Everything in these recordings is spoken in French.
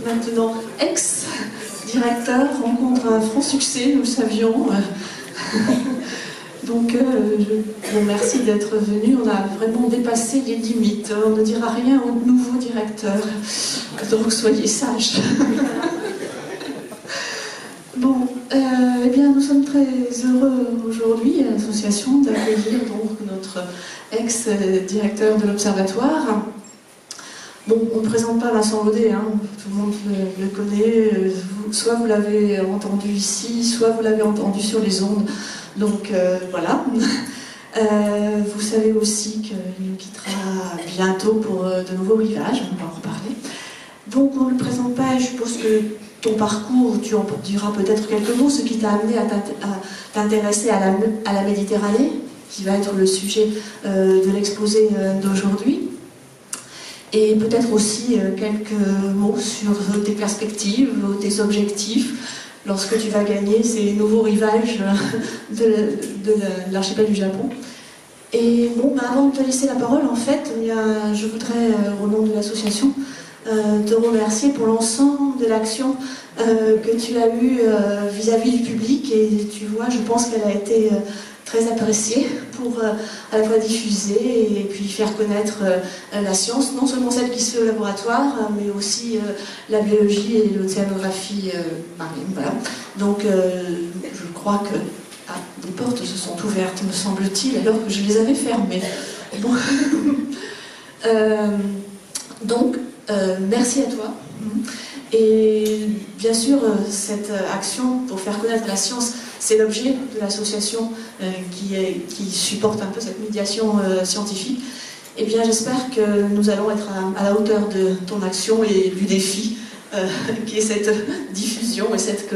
maintenant ex-directeur, rencontre un franc succès, nous le savions. Donc, je vous remercie d'être venu. On a vraiment dépassé les limites. On ne dira rien au nouveau directeur. Donc, soyez sages. Bon, eh bien, nous sommes très heureux aujourd'hui à l'association d'accueillir donc notre ex-directeur de l'Observatoire. Bon, on ne présente pas Vincent Laudet, hein, tout le monde le connaît. Soit vous l'avez entendu ici, soit vous l'avez entendu sur les ondes. Donc voilà. Vous savez aussi qu'il nous quittera bientôt pour de nouveaux rivages, on va en reparler. Donc on ne le présente pas, je suppose que ton parcours, tu en diras peut-être quelques mots, ce qui t'a amené à t'intéresser à la Méditerranée, qui va être le sujet de l'exposé d'aujourd'hui. Et peut-être aussi quelques mots sur tes perspectives, tes objectifs, lorsque tu vas gagner ces nouveaux rivages de l'archipel du Japon. Et bon, avant de te laisser la parole, en fait, je voudrais, au nom de l'association, te remercier pour l'ensemble de l'action que tu as eue vis-à-vis du public. Et tu vois, je pense qu'elle a été très appréciée pour à la fois diffuser et puis faire connaître la science, non seulement celle qui se fait au laboratoire, mais aussi la biologie et l'océanographie marine. Voilà. Donc je crois que des portes se sont ouvertes, me semble-t-il, alors que je les avais fermées. Bon. Donc, merci à toi. Et bien sûr, cette action pour faire connaître la science, c'est l'objet de l'association qui supporte un peu cette médiation scientifique. Et bien, j'espère que nous allons être à la hauteur de ton action et du défi qui est cette diffusion et cette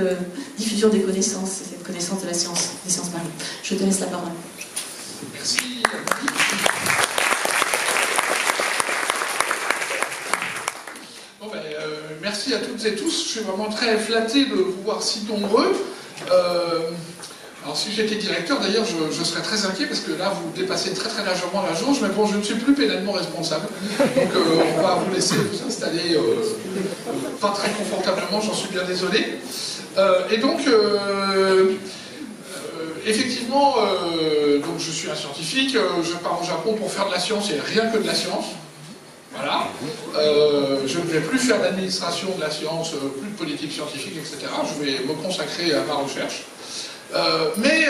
diffusion des connaissances, cette connaissance de la science, des sciences marines. Je te laisse la parole. Merci. Merci à toutes et tous, je suis vraiment très flatté de vous voir si nombreux. Alors si j'étais directeur, d'ailleurs, je serais très inquiet parce que là, vous dépassez très très largement la jauge, mais bon, je ne suis plus pénalement responsable. Donc on va vous laisser vous installer pas très confortablement, j'en suis bien désolé. Et donc, effectivement, donc je suis un scientifique, je pars au Japon pour faire de la science et rien que de la science. Voilà. Je ne vais plus faire d'administration de la science, plus de politique scientifique, etc. Je vais me consacrer à ma recherche. Mais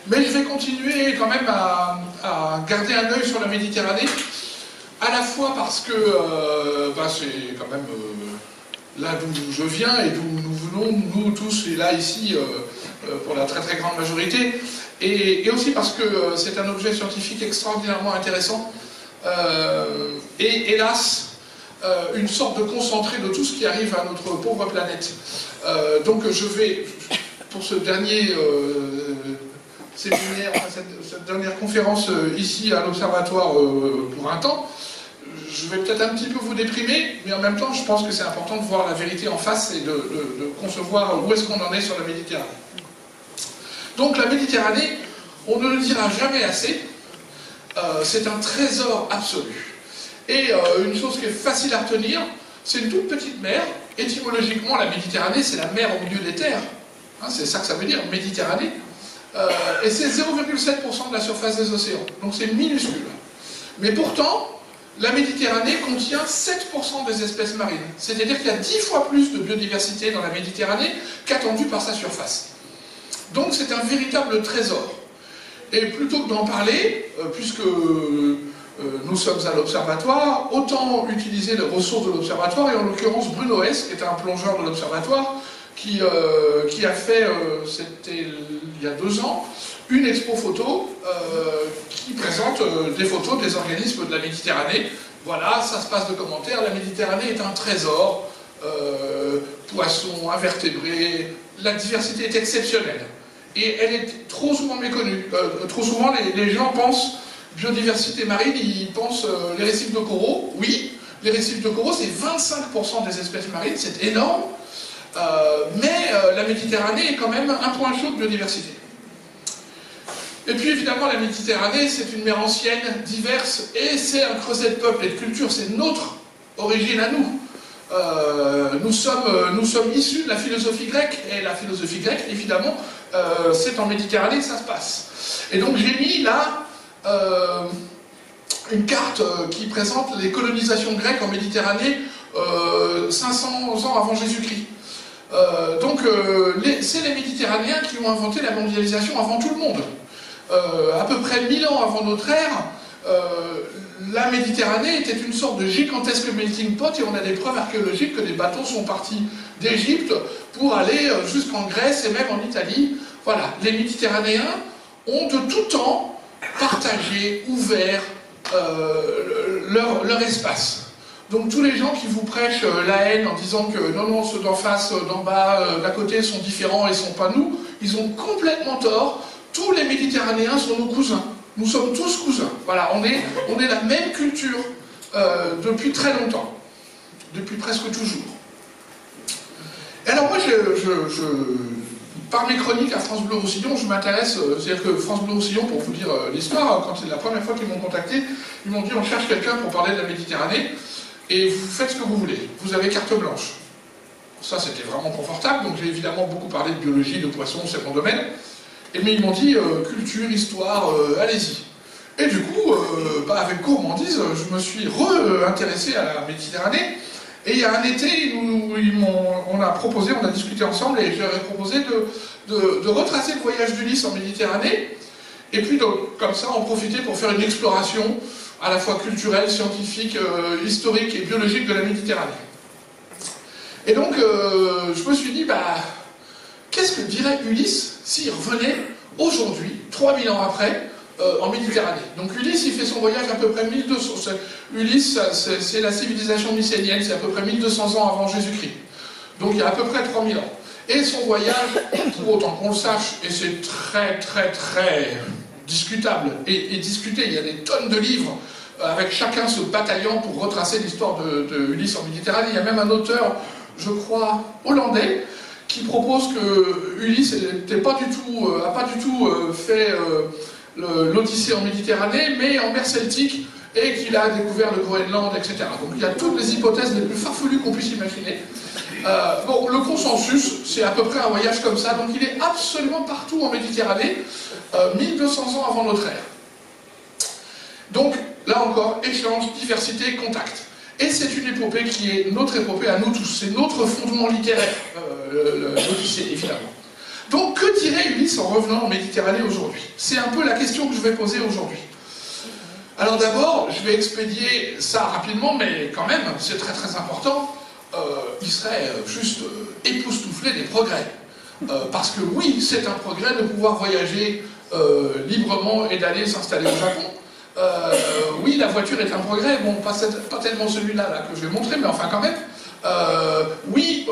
je vais continuer quand même à garder un œil sur la Méditerranée, à la fois parce que c'est quand même là d'où je viens et d'où nous venons, nous tous, et là ici, pour la très très grande majorité, et aussi parce que c'est un objet scientifique extraordinairement intéressant. Et hélas, une sorte de concentré de tout ce qui arrive à notre pauvre planète. Donc je vais, pour ce dernier séminaire, cette dernière conférence ici à l'Observatoire pour un temps, je vais peut-être un petit peu vous déprimer, mais en même temps je pense que c'est important de voir la vérité en face et de concevoir où est-ce qu'on en est sur la Méditerranée. Donc la Méditerranée, on ne le dira jamais assez, c'est un trésor absolu. Et une chose qui est facile à retenir, c'est une toute petite mer. Étymologiquement, la Méditerranée, c'est la mer au milieu des terres. Hein, c'est ça que ça veut dire, Méditerranée. Et c'est 0,7% de la surface des océans. Donc c'est minuscule. Mais pourtant, la Méditerranée contient 7% des espèces marines. C'est-à-dire qu'il y a 10 fois plus de biodiversité dans la Méditerranée qu'attendu par sa surface. Donc c'est un véritable trésor. Et plutôt que d'en parler, puisque nous sommes à l'Observatoire, autant utiliser les ressources de l'Observatoire, et en l'occurrence Bruno Hess, qui est un plongeur de l'Observatoire, qui a fait, c'était il y a 2 ans, une expo photo qui présente des photos des organismes de la Méditerranée. Voilà, ça se passe de commentaires, la Méditerranée est un trésor, poissons, invertébrés, la diversité est exceptionnelle. Et elle est trop souvent méconnue. Trop souvent, les gens pensent biodiversité marine, ils pensent les récifs de coraux. Oui, les récifs de coraux, c'est 25% des espèces marines, c'est énorme. Mais la Méditerranée est quand même un point chaud de biodiversité. Et puis évidemment, la Méditerranée, c'est une mer ancienne, diverse, et c'est un creuset de peuples et de cultures, c'est notre origine à nous. nous sommes issus de la philosophie grecque, et la philosophie grecque, évidemment, c'est en Méditerranée que ça se passe. Et donc j'ai mis là une carte qui présente les colonisations grecques en Méditerranée 500 ans avant Jésus-Christ. C'est les Méditerranéens qui ont inventé la mondialisation avant tout le monde. À peu près 1000 ans avant notre ère, la Méditerranée était une sorte de gigantesque melting pot, et on a des preuves archéologiques que des bateaux sont partis d'Égypte pour aller jusqu'en Grèce et même en Italie. Voilà, les Méditerranéens ont de tout temps partagé, ouvert leur espace. Donc tous les gens qui vous prêchent la haine en disant que non, ceux d'en face, d'en bas, d'à côté sont différents et ne sont pas nous, ils ont complètement tort. Tous les Méditerranéens sont nos cousins. Nous sommes tous cousins. Voilà, on est la même culture depuis très longtemps. Depuis presque toujours. Et alors moi, par mes chroniques à France Bleu Roussillon, je m'intéresse, c'est-à-dire que France Bleu Roussillon, pour vous dire l'histoire, quand c'est la première fois qu'ils m'ont contacté, ils m'ont dit on cherche quelqu'un pour parler de la Méditerranée, et vous faites ce que vous voulez, vous avez carte blanche. Ça c'était vraiment confortable, donc j'ai évidemment beaucoup parlé de biologie, de poissons, c'est mon domaine, mais ils m'ont dit culture, histoire, allez-y. Et du coup, avec gourmandise, je me suis re-intéressé à la Méditerranée. Et il y a un été, on a discuté ensemble, et je leur ai proposé de retracer le voyage d'Ulysse en Méditerranée, et puis comme ça en profiter pour faire une exploration à la fois culturelle, scientifique, historique et biologique de la Méditerranée. Et donc, je me suis dit, qu'est-ce que dirait Ulysse s'il revenait aujourd'hui, 3000 ans après, en Méditerranée. Donc Ulysse, il fait son voyage à peu près 1200. Ulysse, c'est la civilisation mycénienne, c'est à peu près 1200 ans avant Jésus-Christ. Donc il y a à peu près 3000 ans. Et son voyage, pour autant qu'on le sache, et c'est très très très discutable et discuté, il y a des tonnes de livres avec chacun se bataillant pour retracer l'histoire de Ulysse en Méditerranée. Il y a même un auteur, je crois, hollandais, qui propose que Ulysse n'a pas du tout fait l'Odyssée en Méditerranée, mais en mer Celtique, et qu'il a découvert le Groenland, etc. Donc il y a toutes les hypothèses les plus farfelues qu'on puisse imaginer. Le consensus, c'est à peu près un voyage comme ça, donc il est absolument partout en Méditerranée, 1200 ans avant notre ère. Donc, là encore, échange, diversité, contact. Et c'est une épopée qui est notre épopée à nous tous, c'est notre fondement littéraire, l'Odyssée, évidemment. Donc, que dirait Ulysse en revenant en Méditerranée aujourd'hui? C'est un peu la question que je vais poser aujourd'hui. Alors d'abord, je vais expédier ça rapidement, mais quand même, c'est très très important. Il serait juste époustouflé des progrès. Parce que oui, c'est un progrès de pouvoir voyager librement et d'aller s'installer au Japon. Oui, la voiture est un progrès, bon, pas tellement celui-là que je vais montrer, mais enfin quand même. Oui,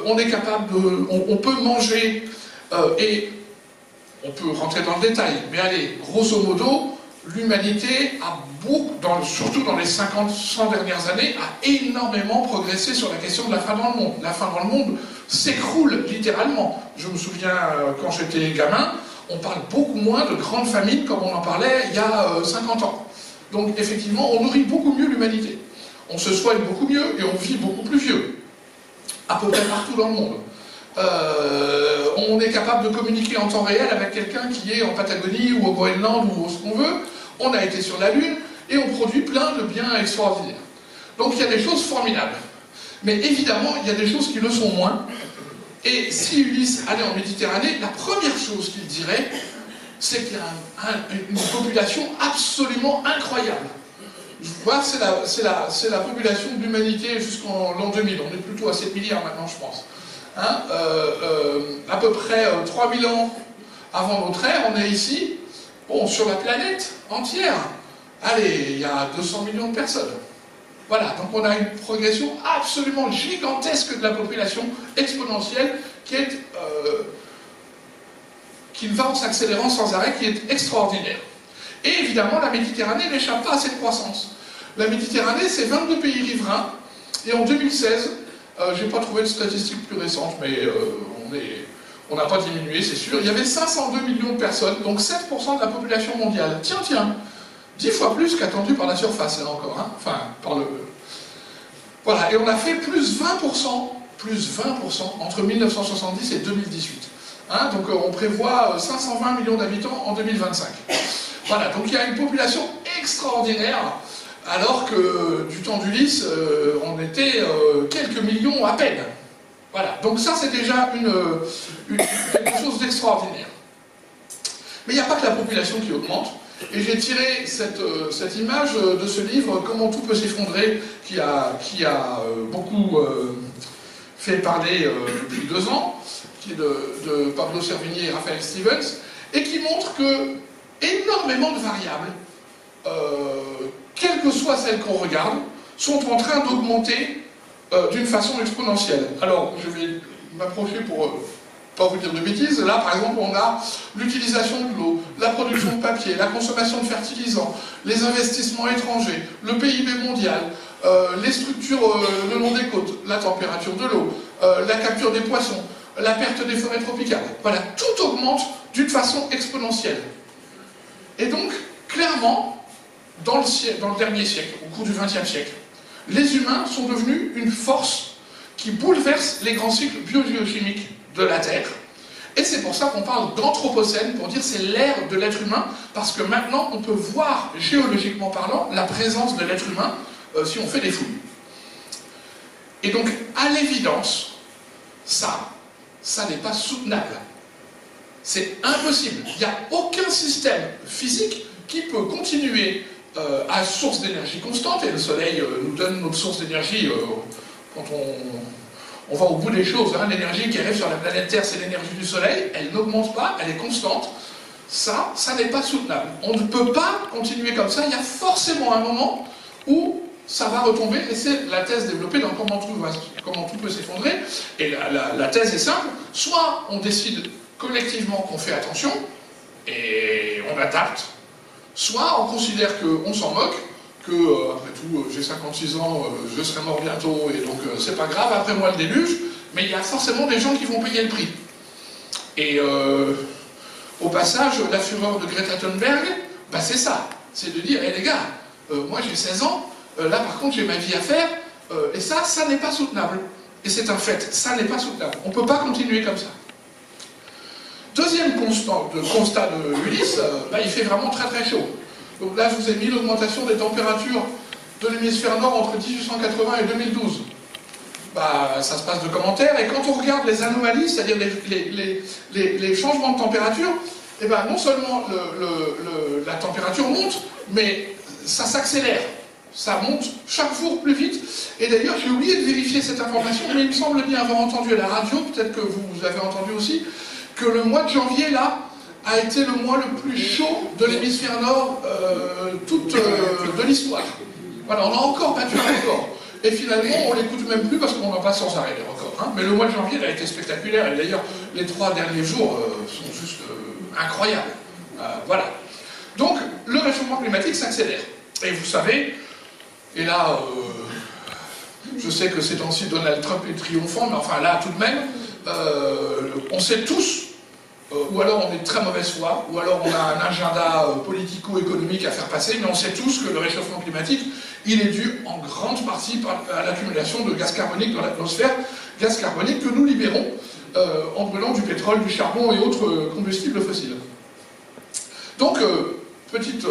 on est capable de... On peut manger et on peut rentrer dans le détail, mais allez, grosso modo, l'humanité a surtout dans les 50-100 dernières années, a énormément progressé sur la question de la faim dans le monde. La faim dans le monde s'écroule littéralement. Je me souviens, quand j'étais gamin, on parle beaucoup moins de grandes famines comme on en parlait il y a 50 ans. Donc effectivement, on nourrit beaucoup mieux l'humanité. On se soigne beaucoup mieux et on vit beaucoup plus vieux. À peu près partout dans le monde. On est capable de communiquer en temps réel avec quelqu'un qui est en Patagonie ou au Groenland ou ce qu'on veut. On a été sur la Lune et on produit plein de biens extraordinaires. Donc il y a des choses formidables. Mais évidemment, il y a des choses qui le sont moins. Et si Ulysse allait en Méditerranée, la première chose qu'il dirait, c'est qu'il y a une population absolument incroyable. Voilà, c'est la population de l'humanité jusqu'en l'an 2000. On est plutôt à 7 milliards maintenant, je pense. Hein, à peu près 3000 ans avant notre ère, on est ici, bon, sur la planète entière. Allez, il y a 200 millions de personnes. Voilà, donc on a une progression absolument gigantesque de la population, exponentielle, qui va en s'accélérant sans arrêt, qui est extraordinaire. Et évidemment, la Méditerranée n'échappe pas à cette croissance. La Méditerranée, c'est 22 pays riverains, et en 2016, je n'ai pas trouvé de statistiques plus récentes, mais on n'a pas diminué, c'est sûr. Il y avait 502 millions de personnes, donc 7% de la population mondiale. Tiens, 10 fois plus qu'attendu par la surface, là encore. Hein. Enfin, Voilà, et on a fait plus 20% entre 1970 et 2018. Hein, donc on prévoit 520 millions d'habitants en 2025. Voilà, donc il y a une population extraordinaire, alors que du temps d'Ulysse, on était quelques millions à peine. Voilà, donc ça c'est déjà quelque chose d'extraordinaire. Mais il n'y a pas que la population qui augmente, et j'ai tiré cette image de ce livre, Comment tout peut s'effondrer, qui a beaucoup fait parler depuis 2 ans, qui est de Pablo Servigni et Raphaël Stevens, et qui montre que énormément de variables, quelles que soient celles qu'on regarde, sont en train d'augmenter d'une façon exponentielle. Alors, je vais m'approcher pour pas vous dire de bêtises. Là, par exemple, on a l'utilisation de l'eau, la production de papier, la consommation de fertilisants, les investissements étrangers, le PIB mondial, les structures le long des côtes, la température de l'eau, la capture des poissons, la perte des forêts tropicales. Voilà, tout augmente d'une façon exponentielle. Et donc, clairement, dans le dernier siècle, au cours du XXe siècle, les humains sont devenus une force qui bouleverse les grands cycles biogéochimiques de la Terre. Et c'est pour ça qu'on parle d'anthropocène, pour dire c'est l'ère de l'être humain, parce que maintenant on peut voir, géologiquement parlant, la présence de l'être humain si on fait des fouilles. Et donc, à l'évidence, ça n'est pas soutenable. C'est impossible. Il n'y a aucun système physique qui peut continuer à source d'énergie constante, et le Soleil nous donne notre source d'énergie quand on va au bout des choses. Hein. L'énergie qui arrive sur la planète Terre, c'est l'énergie du Soleil, elle n'augmente pas, elle est constante. Ça n'est pas soutenable. On ne peut pas continuer comme ça, il y a forcément un moment où ça va retomber, et c'est la thèse développée dans Comment tout peut s'effondrer. Et la thèse est simple, soit on décide collectivement qu'on fait attention, et on adapte, soit on considère qu'on s'en moque, que, après tout, j'ai 56 ans, je serai mort bientôt, et donc c'est pas grave, après moi le déluge, mais il y a forcément des gens qui vont payer le prix. Et au passage, la fureur de Greta Thunberg, bah, c'est ça, c'est de dire, hé les gars, moi j'ai 16 ans, là par contre j'ai ma vie à faire, et ça n'est pas soutenable. Et c'est un fait, ça n'est pas soutenable. On ne peut pas continuer comme ça. Deuxième constat de Ulysse, bah, il fait vraiment très très chaud. Donc là, je vous ai mis l'augmentation des températures de l'hémisphère nord entre 1880 et 2012. Bah, ça se passe de commentaires, et quand on regarde les anomalies, c'est-à-dire les changements de température, eh ben, non seulement la température monte, mais ça s'accélère. Ça monte chaque jour plus vite. Et d'ailleurs, j'ai oublié de vérifier cette information, mais il me semble bien avoir entendu à la radio, peut-être que vous avez entendu aussi, que le mois de janvier, là, a été le mois le plus chaud de l'hémisphère nord de l'histoire. Voilà, on a encore battu un record. Et finalement, on l'écoute même plus parce qu'on en passe sans arrêt les records. Hein. Mais le mois de janvier, il a été spectaculaire. Et d'ailleurs, les 3 derniers jours sont juste incroyables. Voilà. Donc, le réchauffement climatique s'accélère. Et vous savez, et là, je sais que ces temps-ci, Donald Trump est triomphant, mais enfin là, tout de même, on sait tous, ou alors on est de très mauvaise foi, ou alors on a un agenda politico-économique à faire passer, mais on sait tous que le réchauffement climatique, il est dû en grande partie à l'accumulation de gaz carbonique dans l'atmosphère, gaz carbonique que nous libérons en brûlant du pétrole, du charbon et autres combustibles fossiles. Donc, petite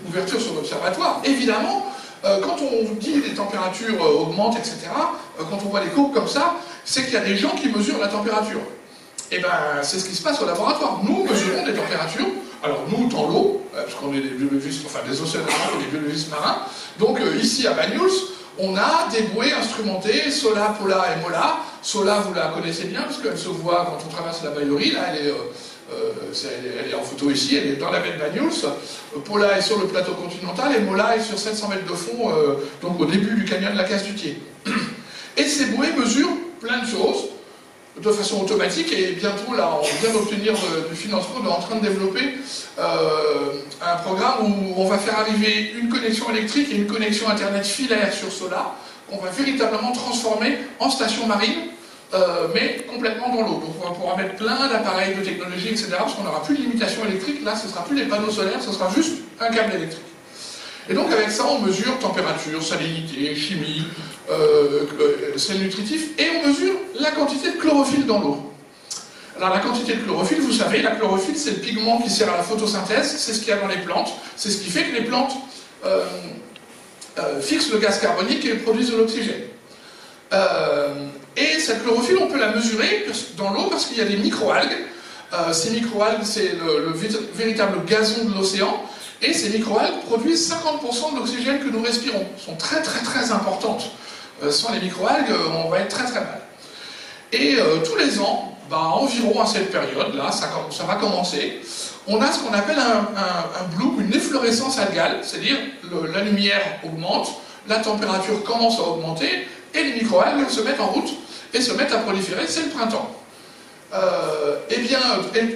ouverture sur l'observatoire, évidemment, quand on dit que les températures augmentent, etc., quand on voit les courbes comme ça, c'est qu'il y a des gens qui mesurent la température. Et bien, c'est ce qui se passe au laboratoire. Nous mesurons des températures, alors nous dans l'eau, parce qu'on est des biologistes, enfin des océanographes et des biologistes marins, donc ici à Banyuls, on a des bouées instrumentées, Sola, Pola et Mola. Sola, vous la connaissez bien, parce qu'elle se voit quand on traverse la Baillerie, là elle est en photo ici, elle est dans la baie de Banyuls. Pola est sur le plateau continental et Mola est sur 700 mètres de fond, donc au début du canyon de la Casse-du-Thiers. Et ces bouées mesurent plein de choses de façon automatique, et bientôt là on vient d'obtenir du financement, on est en train de développer un programme où on va faire arriver une connexion électrique et une connexion internet filaire sur Sola, qu'on va véritablement transformer en station marine, mais complètement dans l'eau. Donc on pourra mettre plein d'appareils, de technologies, etc., parce qu'on n'aura plus de limitation électrique. Là ce ne sera plus les panneaux solaires, ce sera juste un câble électrique. Et donc avec ça, on mesure température, salinité, chimie, sel nutritif, et on mesure la quantité de chlorophylle dans l'eau. Alors la quantité de chlorophylle, vous savez, la chlorophylle c'est le pigment qui sert à la photosynthèse, c'est ce qu'il y a dans les plantes, c'est ce qui fait que les plantes fixent le gaz carbonique et produisent de l'oxygène. Et cette chlorophylle, on peut la mesurer dans l'eau parce qu'il y a des microalgues. Ces microalgues, c'est le véritable gazon de l'océan, et ces microalgues produisent 50% de l'oxygène que nous respirons. Elles sont très très très importantes. Sans les microalgues, on va être très très mal. Et tous les ans, environ à cette période-là, ça va commencer, on a ce qu'on appelle un bloom, une efflorescence algale, c'est-à-dire la lumière augmente, la température commence à augmenter, et les microalgues se mettent en route et se mettent à proliférer, c'est le printemps.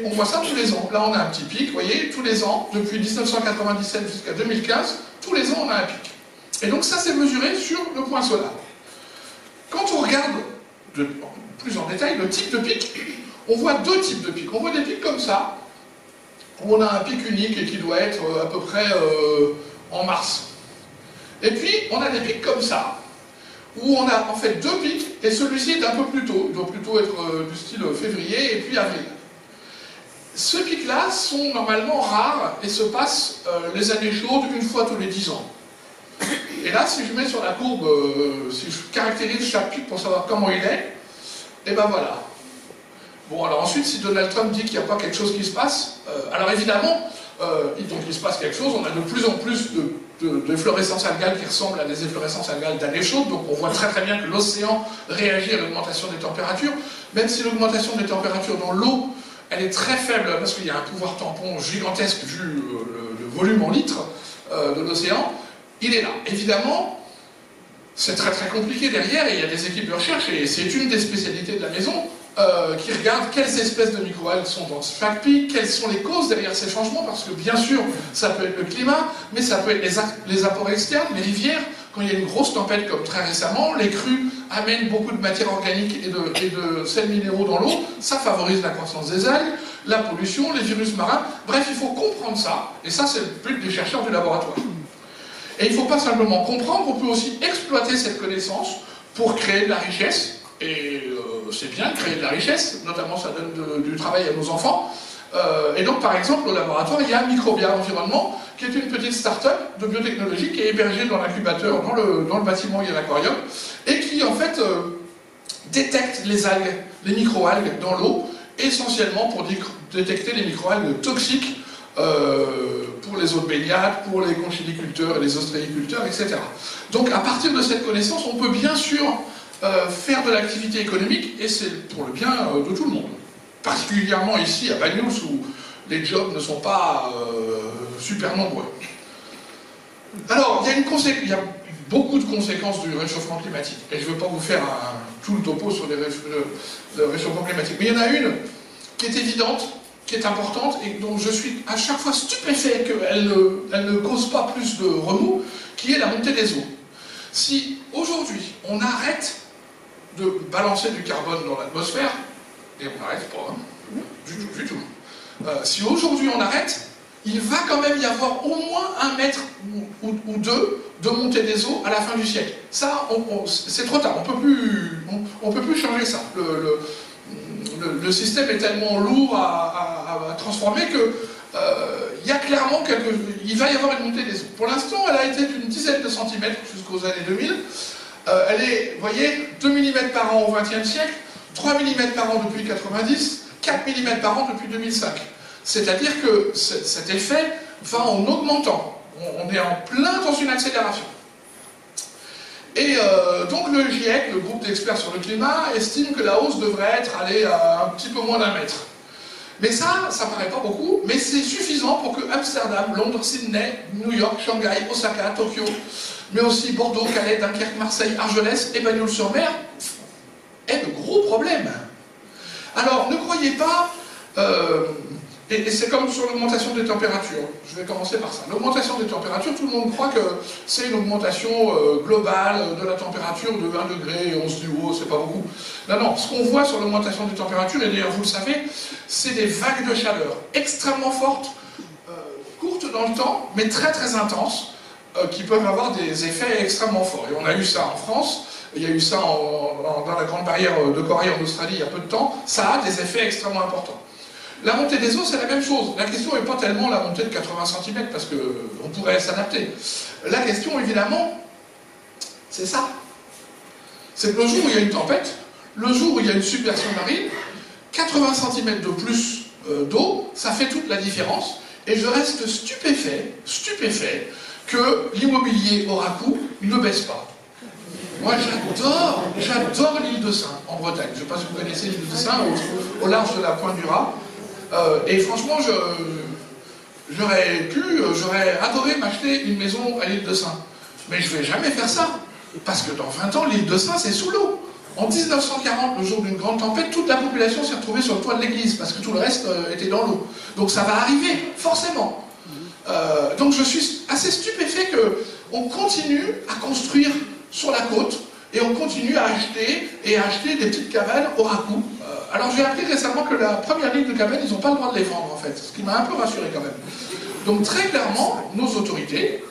On voit ça tous les ans. Là, on a un petit pic, vous voyez, tous les ans, depuis 1997 jusqu'à 2015, tous les ans, on a un pic. Et donc ça, c'est mesuré sur le point solaire. Quand on regarde plus en détail le type de pic, on voit deux types de pics. On voit des pics comme ça, où on a un pic unique et qui doit être à peu près en mars. Et puis, on a des pics comme ça, où on a en fait deux pics, et celui-ci est un peu plus tôt. Il doit plutôt être du style février et puis avril. Ces pics-là sont normalement rares et se passent les années chaudes une fois tous les 10 ans. Et là, si je mets sur la courbe, si je caractérise chaque pic pour savoir comment il est, et ben voilà. Bon, alors ensuite, si Donald Trump dit qu'il n'y a pas quelque chose qui se passe, alors évidemment, donc il se passe quelque chose, on a de plus en plus d'efflorescences algales qui ressemblent à des efflorescences algales d'années chaudes, donc on voit très très bien que l'océan réagit à l'augmentation des températures, même si l'augmentation des températures dans l'eau, elle est très faible, parce qu'il y a un pouvoir tampon gigantesque vu le volume en litres de l'océan, il est là. Évidemment, c'est très très compliqué derrière, et il y a des équipes de recherche, et c'est une des spécialités de la maison, qui regardent quelles espèces de microalgues sont dans chaque pic, quelles sont les causes derrière ces changements, parce que bien sûr, ça peut être le climat, mais ça peut être les apports externes, les rivières. Quand il y a une grosse tempête comme très récemment, les crues amènent beaucoup de matière organique et de sels minéraux dans l'eau, ça favorise la croissance des algues, la pollution, les virus marins, bref, il faut comprendre ça, et ça c'est le but des chercheurs du laboratoire. Et il ne faut pas simplement comprendre, on peut aussi exploiter cette connaissance pour créer de la richesse, et c'est bien de créer de la richesse, notamment ça donne du travail à nos enfants. Et donc par exemple au laboratoire il y a Microbia Environnement qui est une petite start-up de biotechnologie qui est hébergée dans l'incubateur, dans le bâtiment où il y a l'aquarium, et qui en fait détecte les algues, les microalgues dans l'eau, essentiellement pour détecter les microalgues toxiques pour les eaux de baignade, pour les conchiliculteurs et les ostréiculteurs, etc. Donc à partir de cette connaissance on peut bien sûr faire de l'activité économique, et c'est pour le bien de tout le monde. Particulièrement ici à Banyuls où les jobs ne sont pas super nombreux. Alors, il y a beaucoup de conséquences du réchauffement climatique, et je ne veux pas vous faire tout le topo sur le réchauffement climatique, mais il y en a une qui est évidente, qui est importante, et dont je suis à chaque fois stupéfait qu'elle ne cause pas plus de remous, qui est la montée des eaux. Si aujourd'hui on arrête de balancer du carbone dans l'atmosphère, et on n'arrête pas, du tout. Si aujourd'hui on arrête, il va quand même y avoir au moins 1 mètre ou 2 de montée des eaux à la fin du siècle. Ça, c'est trop tard, on peut plus changer ça. Le système est tellement lourd à transformer que il y a clairement il va y avoir une montée des eaux. Pour l'instant, elle a été d'une dizaine de centimètres jusqu'aux années 2000. Elle est, vous voyez, 2 mm par an au XXe siècle, 3 mm par an depuis 90, 4 mm par an depuis 2005. C'est-à-dire que cet effet va en augmentant. On est en plein dans une accélération. Et donc le GIEC, le groupe d'experts sur le climat, estime que la hausse devrait aller à un petit peu moins d'1 mètre. Mais ça paraît pas beaucoup, mais c'est suffisant pour que Amsterdam, Londres, Sydney, New York, Shanghai, Osaka, Tokyo, mais aussi Bordeaux, Calais, Dunkerque, Marseille, Argelès et Bagnols-sur-Mer aient de gros problèmes. Alors ne croyez pas, et c'est comme sur l'augmentation des températures, je vais commencer par ça. L'augmentation des températures, tout le monde croit que c'est une augmentation globale de la température de 1 degré, et on se dit oh c'est pas beaucoup. Non, ce qu'on voit sur l'augmentation des températures, et d'ailleurs vous le savez, c'est des vagues de chaleur extrêmement fortes, courtes dans le temps, mais très très intenses, qui peuvent avoir des effets extrêmement forts. Et on a eu ça en France, il y a eu ça dans la Grande Barrière de Corée en Australie il y a peu de temps, ça a des effets extrêmement importants. La montée des eaux, c'est la même chose. La question n'est pas tellement la montée de 80 cm, parce qu'on pourrait s'adapter. La question, évidemment, c'est ça. C'est que le jour où il y a une tempête, le jour où il y a une submersion marine, 80 cm de plus d'eau, ça fait toute la différence. Et je reste stupéfait que l'immobilier au Raku ne baisse pas. Moi, j'adore l'île de Sein, en Bretagne. Je ne sais pas si vous connaissez l'île de Sein, au large de la Pointe du Raz. Et franchement, j'aurais adoré m'acheter une maison à l'île de Sein. Mais je ne vais jamais faire ça. Parce que dans 20 ans, l'île de Sein, c'est sous l'eau. En 1940, le jour d'une grande tempête, toute la population s'est retrouvée sur le toit de l'église, parce que tout le reste était dans l'eau. Donc ça va arriver, forcément. Donc je suis assez stupéfait qu'on continue à construire sur la côte, et on continue à acheter des petites cabanes au Raku. Alors j'ai appris récemment que la première ligne de cabanes, ils n'ont pas le droit de les vendre, en fait, ce qui m'a un peu rassuré quand même. Donc très clairement, nos autorités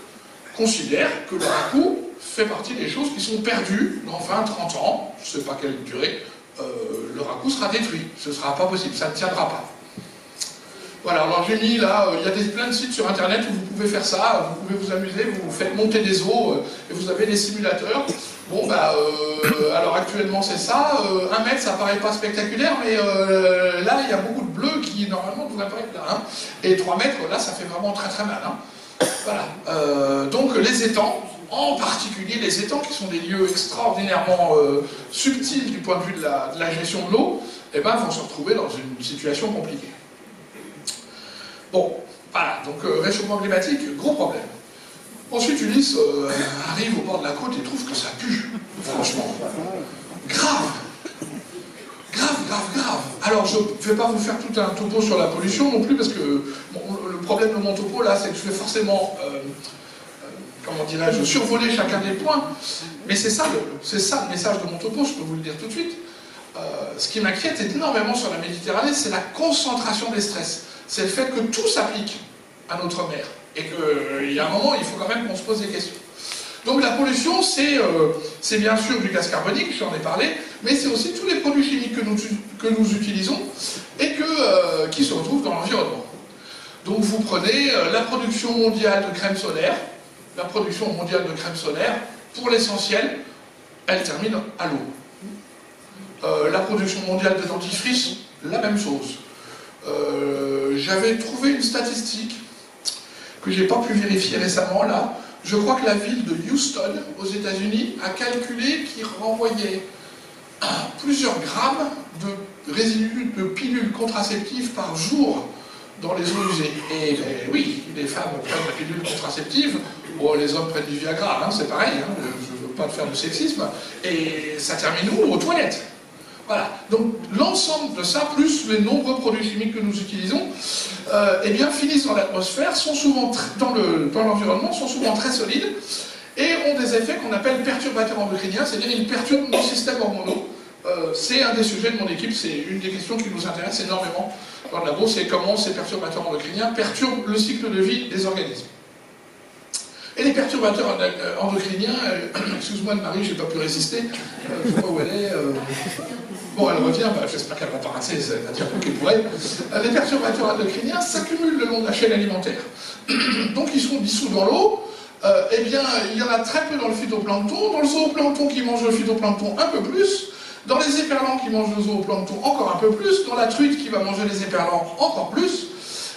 considèrent que le Raku fait partie des choses qui sont perdues dans 20-30 ans, je ne sais pas quelle durée, le Raku sera détruit. Ce ne sera pas possible, ça ne tiendra pas. Voilà, alors j'ai mis là, il y a plein de sites sur internet où vous pouvez faire ça, vous pouvez vous amuser, vous faites monter des eaux et vous avez des simulateurs. Bon, alors actuellement c'est ça, 1 mètre ça paraît pas spectaculaire, mais là il y a beaucoup de bleus qui normalement ne devraient pas être là. Hein. Et 3 mètres, là ça fait vraiment très très mal. Hein. Voilà, donc les étangs, en particulier les étangs qui sont des lieux extraordinairement subtils du point de vue de la gestion de l'eau, eh ben, vont se retrouver dans une situation compliquée. Bon, voilà, donc réchauffement climatique, gros problème. Ensuite, Ulysse arrive au bord de la côte et trouve que ça pue, franchement. Grave. Alors, je ne vais pas vous faire tout un topo sur la pollution non plus, parce que bon, le problème de mon topo, là, c'est que je vais forcément, comment dirais-je, survoler chacun des points. Mais c'est ça le message de mon topo, je peux vous le dire tout de suite. Ce qui m'inquiète énormément sur la Méditerranée, c'est la concentration des stress. C'est le fait que tout s'applique à notre mer. Et qu'il y a un moment, il faut quand même qu'on se pose des questions. Donc la pollution, c'est bien sûr du gaz carbonique, j'en ai parlé, mais c'est aussi tous les produits chimiques que nous utilisons et qui se retrouvent dans l'environnement. Donc vous prenez la production mondiale de crème solaire. La production mondiale de crème solaire, pour l'essentiel, elle termine à l'eau. La production mondiale de dentifrice, la même chose. J'avais trouvé une statistique que je n'ai pas pu vérifier récemment là. Je crois que la ville de Houston, aux États-Unis, a calculé qu'il renvoyait plusieurs grammes de résidus de pilules contraceptives par jour dans les eaux usées. Et oui, les femmes prennent la pilule contraceptive, bon, les hommes prennent du Viagra, hein, c'est pareil, hein, je ne veux pas faire de sexisme, et ça termine où? Aux toilettes. Voilà, donc l'ensemble de ça, plus les nombreux produits chimiques que nous utilisons, eh bien, finissent dans l'atmosphère, sont souvent dans l'environnement, sont souvent très solides, et ont des effets qu'on appelle perturbateurs endocriniens, c'est-à-dire ils perturbent nos systèmes hormonaux. C'est un des sujets de mon équipe, c'est une des questions qui nous intéresse énormément dans le labo, c'est comment ces perturbateurs endocriniens perturbent le cycle de vie des organismes. Et les perturbateurs endocriniens, excuse-moi Marie, j'ai pas pu résister, je sais pas où elle est. Bon, elle revient, j'espère qu'elle va pas rater, ça va dire qu'elle pourrait. Les perturbateurs endocriniens s'accumulent le long de la chaîne alimentaire. Donc ils sont dissous dans l'eau. Eh bien, il y en a très peu dans le phytoplancton. Dans le zooplancton qui mange le phytoplancton, un peu plus. Dans les éperlans qui mangent le zooplancton, encore un peu plus. Dans la truite qui va manger les éperlans, encore plus.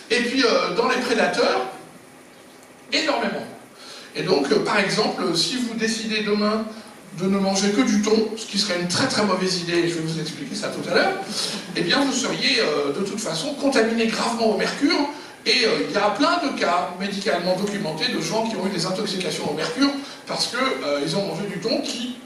Et puis, dans les prédateurs, énormément. Et donc, par exemple, si vous décidez demain de ne manger que du thon, ce qui serait une très très mauvaise idée, je vais vous expliquer ça tout à l'heure, eh bien vous seriez de toute façon contaminé gravement au mercure, et il y a plein de cas médicalement documentés de gens qui ont eu des intoxications au mercure parce qu'ils ont mangé du thon qui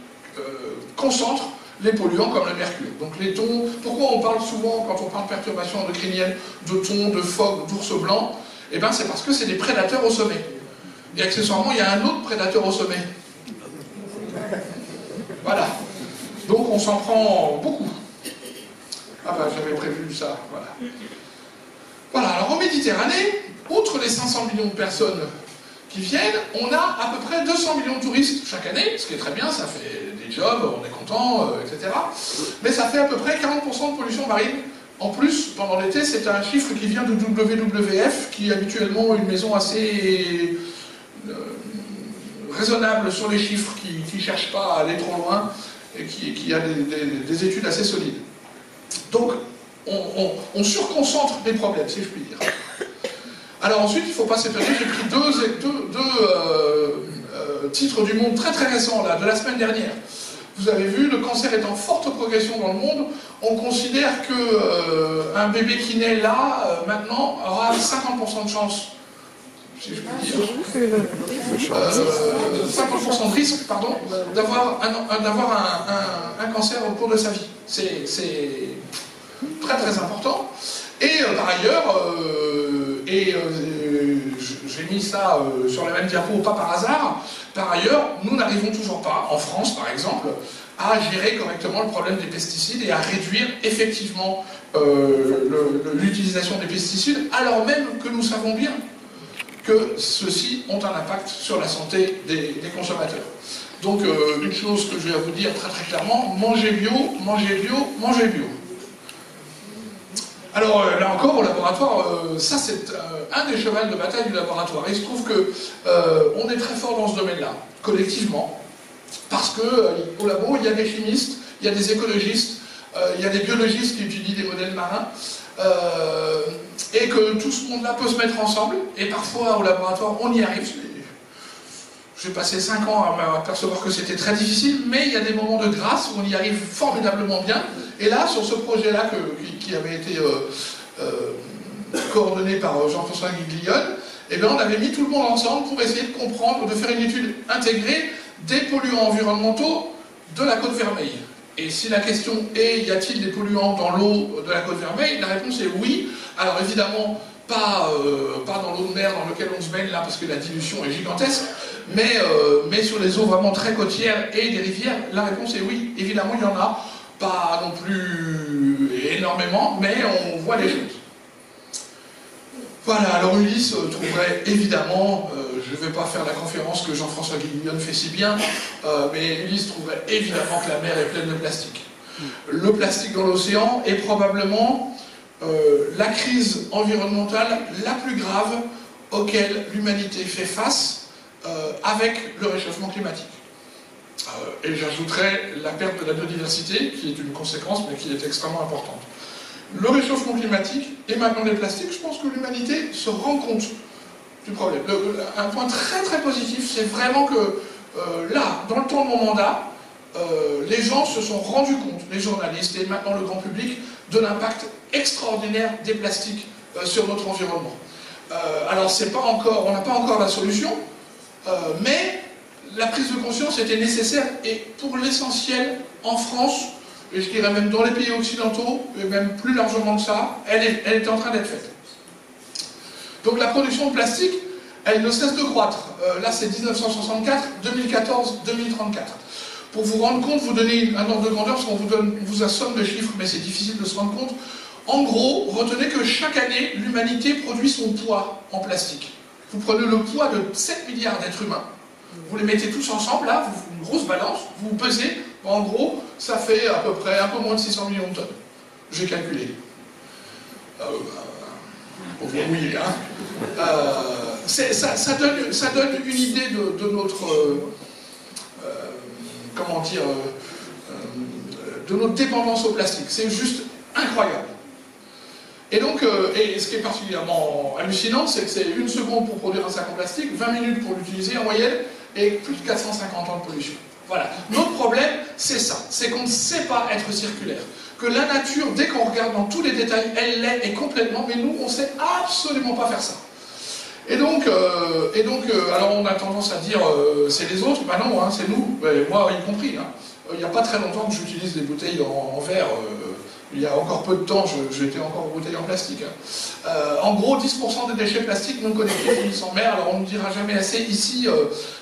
concentre les polluants comme le mercure. Donc les thons, pourquoi on parle souvent, quand on parle de perturbations endocriniennes, de thon, de phoque, d'ours blanc? Eh bien c'est parce que c'est des prédateurs au sommet. Et accessoirement, il y a un autre prédateur au sommet. Voilà. Donc on s'en prend beaucoup. Ah ben j'avais prévu ça, voilà. Voilà, alors en Méditerranée, outre les 500 millions de personnes qui viennent, on a à peu près 200 millions de touristes chaque année, ce qui est très bien, ça fait des jobs, on est content, etc. Mais ça fait à peu près 40% de pollution marine. En plus, pendant l'été, c'est un chiffre qui vient de WWF, qui habituellement ont une maison assez raisonnable sur les chiffres, qui ne cherche pas à aller trop loin, et qui a des études assez solides. Donc, on surconcentre les problèmes, si je puis dire. Alors ensuite, il ne faut pas s'étonner, j'ai pris deux titres du Monde très très récents, là, de la semaine dernière. Vous avez vu, le cancer est en forte progression dans le monde. On considère qu'un bébé qui naît là, maintenant, aura 50% de chance, si je puis dire, 50% de risque, pardon, d'avoir un cancer au cours de sa vie. C'est très très important. Et par ailleurs, j'ai mis ça sur la même diapo, pas par hasard, par ailleurs, nous n'arrivons toujours pas, en France par exemple, à gérer correctement le problème des pesticides et à réduire effectivement l'utilisation des pesticides, alors même que nous savons bien que ceux-ci ont un impact sur la santé des consommateurs. Donc une chose que je vais vous dire très très clairement, mangez bio, mangez bio, mangez bio. Alors là encore, au laboratoire, ça c'est un des chevals de bataille du laboratoire. Il se trouve qu'on est très fort dans ce domaine-là, collectivement, parce qu'au labo, il y a des chimistes, il y a des écologistes, il y a des biologistes qui étudient des modèles marins, et que tout ce monde-là peut se mettre ensemble, et parfois au laboratoire, on y arrive. J'ai passé 5 ans à m'apercevoir que c'était très difficile, mais il y a des moments de grâce où on y arrive formidablement bien. Et là, sur ce projet-là qui avait été coordonné par Jean-François Guiglione, eh bien, on avait mis tout le monde ensemble pour essayer de comprendre, de faire une étude intégrée des polluants environnementaux de la Côte Vermeille. Et si la question est, y a-t-il des polluants dans l'eau de la Côte Vermeille, la réponse est oui. Alors évidemment, pas dans l'eau de mer dans laquelle on se baigne là, parce que la dilution est gigantesque, mais sur les eaux vraiment très côtières et des rivières, la réponse est oui. Évidemment, il y en a, pas non plus énormément, mais on voit les choses. Voilà, alors Ulysse trouverait évidemment, je ne vais pas faire la conférence que Jean-François Guiglione fait si bien, mais Ulysse trouverait évidemment que la mer est pleine de plastique. Le plastique dans l'océan est probablement la crise environnementale la plus grave auquel l'humanité fait face avec le réchauffement climatique. Et j'ajouterais la perte de la biodiversité, qui est une conséquence, mais qui est extrêmement importante. Le réchauffement climatique et maintenant les plastiques, je pense que l'humanité se rend compte du problème. Un point très très positif, c'est vraiment que là, dans le temps de mon mandat, les gens se sont rendus compte, les journalistes et maintenant le grand public, de l'impact extraordinaire des plastiques sur notre environnement. Alors c'est pas encore, on n'a pas encore la solution, mais la prise de conscience était nécessaire et pour l'essentiel en France, et je dirais même dans les pays occidentaux, et même plus largement que ça, elle est en train d'être faite. Donc la production de plastique, elle ne cesse de croître. Là c'est 1964, 2014, 2034. Pour vous rendre compte, vous donner un ordre de grandeur, parce qu'on vous assomme de chiffres, mais c'est difficile de se rendre compte. En gros, retenez que chaque année, l'humanité produit son poids en plastique. Vous prenez le poids de 7 milliards d'êtres humains, vous les mettez tous ensemble, là, une grosse balance, vous pesez, en gros, ça fait à peu près un peu moins de 600 millions de tonnes. J'ai calculé. Pour vous mouiller, hein. Ça donne une idée de notre... comment dire, de notre dépendance au plastique. C'est juste incroyable. Et donc, et ce qui est particulièrement hallucinant, c'est que c'est 1 seconde pour produire un sac en plastique, 20 minutes pour l'utiliser en moyenne, et plus de 450 ans de pollution. Voilà. Notre problème, c'est ça. C'est qu'on ne sait pas être circulaire. Que la nature, dès qu'on regarde dans tous les détails, elle l'est, et complètement, mais nous, on ne sait absolument pas faire ça. Et donc, alors on a tendance à dire c'est les autres, ben non, hein, c'est nous, moi y compris. Hein. Il n'y a pas très longtemps que j'utilise des bouteilles en verre, il y a encore peu de temps, j'étais encore aux bouteilles en plastique. Hein. En gros, 10% des déchets plastiques non connectés finissent en mer, alors on ne dira jamais assez, ici, il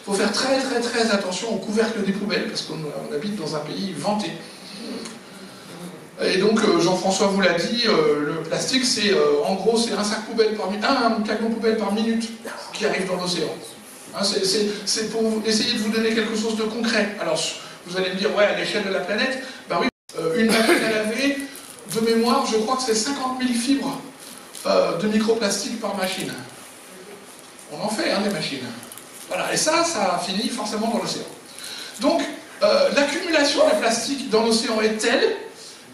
faut faire très très très attention au couvercle des poubelles, parce qu'on habite dans un pays vanté. Et donc Jean-François vous l'a dit, le plastique c'est en gros c'est un sac poubelle un camion poubelle par minute qui arrive dans l'océan. Hein, c'est pour essayer de vous donner quelque chose de concret. Alors, vous allez me dire, ouais, à l'échelle de la planète, ben oui, une machine à laver, de mémoire, je crois que c'est 50 000 fibres de microplastique par machine. On en fait, hein, des machines. Voilà, et ça finit forcément dans l'océan. Donc, l'accumulation des plastiques dans l'océan est telle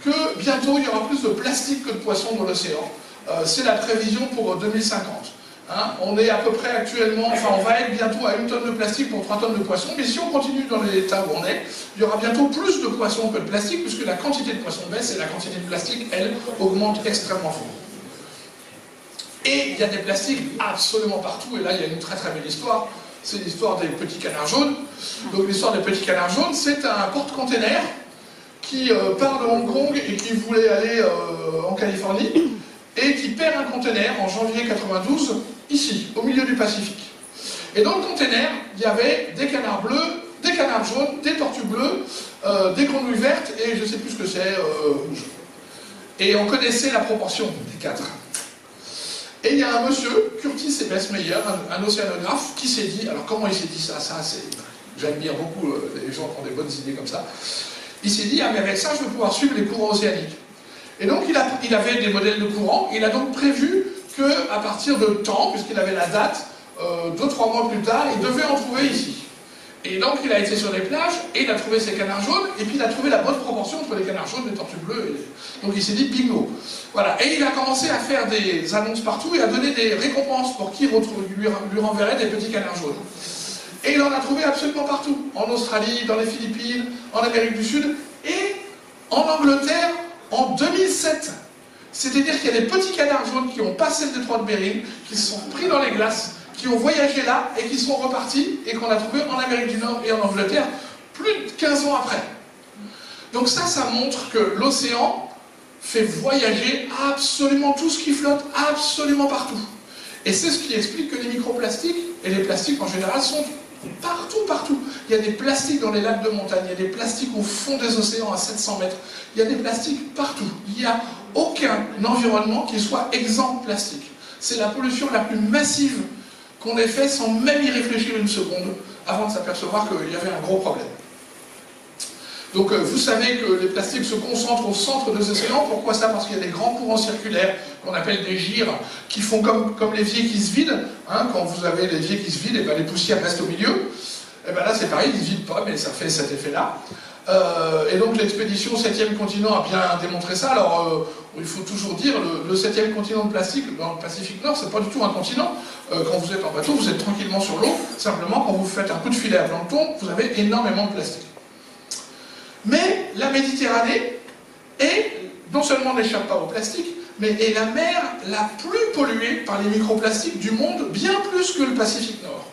que bientôt il y aura plus de plastique que de poissons dans l'océan. C'est la prévision pour 2050. Hein, on est à peu près actuellement, enfin on va être bientôt à 1 tonne de plastique pour 3 tonnes de poissons, mais si on continue dans l'état où on est, il y aura bientôt plus de poissons que de plastique, puisque la quantité de poissons baisse et la quantité de plastique, elle, augmente extrêmement fort. Et il y a des plastiques absolument partout, et là il y a une très très belle histoire, c'est l'histoire des petits canards jaunes. Donc l'histoire des petits canards jaunes, c'est un porte-container qui part de Hong Kong et qui voulait aller en Californie, et qui perd un conteneur en janvier 92, ici, au milieu du Pacifique. Et dans le conteneur, il y avait des canards bleus, des canards jaunes, des tortues bleues, des grenouilles vertes, et je ne sais plus ce que c'est, rouge. Et on connaissait la proportion des 4. Et il y a un monsieur, Curtis Ebesmeyer, un océanographe, qui s'est dit, alors comment il s'est dit ça, j'admire beaucoup les gens qui ont des bonnes idées comme ça, il s'est dit, ah mais avec ça, je vais pouvoir suivre les courants océaniques. Et donc il avait des modèles de courant, il a donc prévu qu'à partir de temps, puisqu'il avait la date, 2-3 mois plus tard, il devait en trouver ici. Et donc il a été sur les plages, et il a trouvé ces canards jaunes, et puis il a trouvé la bonne proportion entre les canards jaunes et les tortues bleues. Donc il s'est dit bingo. Voilà. Et il a commencé à faire des annonces partout, et à donner des récompenses pour qui lui renverrait des petits canards jaunes. Et il en a trouvé absolument partout. En Australie, dans les Philippines, en Amérique du Sud, et en Angleterre, en 2007. C'est-à-dire qu'il y a des petits canards jaunes qui ont passé le détroit de Bering, qui se sont pris dans les glaces, qui ont voyagé là et qui sont repartis et qu'on a trouvé en Amérique du Nord et en Angleterre plus de 15 ans après. Donc ça montre que l'océan fait voyager absolument tout ce qui flotte, absolument partout. Et c'est ce qui explique que les microplastiques, et les plastiques en général, sont partout, partout. Il y a des plastiques dans les lacs de montagne, il y a des plastiques au fond des océans à 700 mètres, il y a des plastiques partout. Il n'y a aucun environnement qui soit exempt de plastique. C'est la pollution la plus massive qu'on ait fait sans même y réfléchir une seconde avant de s'apercevoir qu'il y avait un gros problème. Donc vous savez que les plastiques se concentrent au centre des océans. Pourquoi ça? Parce qu'il y a des grands courants circulaires qu'on appelle des gyres qui font comme l'évier qui se vide. Hein, quand vous avez l'évier qui se vide, et ben les poussières restent au milieu. Et ben là c'est pareil, ils ne se vident pas, mais ça fait cet effet-là. Et donc l'expédition 7e continent a bien démontré ça. Alors il faut toujours dire, le 7e continent de plastique dans le Pacifique Nord, c'est pas du tout un continent. Quand vous êtes en bateau, vous êtes tranquillement sur l'eau. Simplement, quand vous faites un coup de filet à plancton, vous avez énormément de plastique. Mais la Méditerranée non seulement n'échappe pas au plastique, mais est la mer la plus polluée par les microplastiques du monde, bien plus que le Pacifique Nord.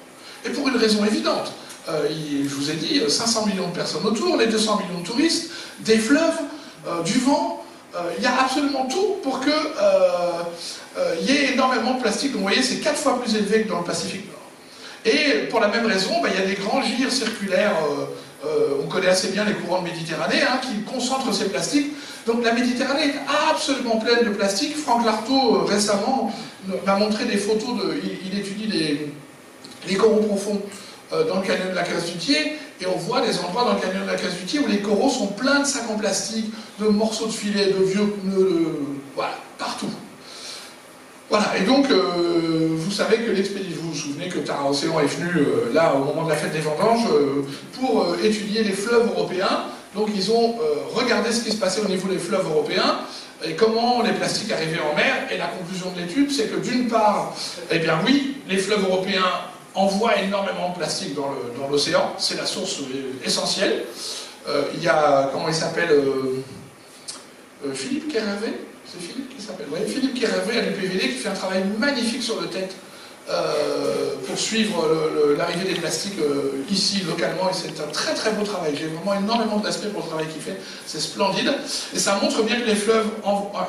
Et pour une raison évidente. Je vous ai dit, 500 millions de personnes autour, les 200 millions de touristes, des fleuves, du vent, il y a absolument tout pour qu'il y ait énormément de plastique. Donc vous voyez, c'est 4 fois plus élevé que dans le Pacifique Nord. Et pour la même raison, il y a des grands gyres circulaires, on connaît assez bien les courants de Méditerranée, hein, qui concentrent ces plastiques. Donc la Méditerranée est absolument pleine de plastique. Franck Lartaud, récemment, m'a montré des photos, il étudie les coraux profonds dans le canyon de la Casse-du-Tier, et on voit des endroits dans le canyon de la Casse-du-Tier où les coraux sont pleins de sacs en plastique, de morceaux de filet, de vieux pneus, voilà, partout. Voilà, et donc, vous savez que l'expédition, vous vous souvenez que Tara Océan est venu, là, au moment de la fête des vendanges, pour étudier les fleuves européens. Donc, ils ont regardé ce qui se passait au niveau des fleuves européens, et comment les plastiques arrivaient en mer, et la conclusion de l'étude, c'est que d'une part, eh bien oui, les fleuves européens envoie énormément de plastique dans l'océan, c'est la source essentielle. Il y a, comment il s'appelle, Philippe Kérévé, c'est Philippe qui s'appelle, oui, Philippe Kérévé à l'UPVD qui fait un travail magnifique sur le TET pour suivre l'arrivée des plastiques ici, localement, et c'est un très très beau travail. J'ai vraiment énormément de respect pour le travail qu'il fait, c'est splendide, et ça montre bien que les fleuves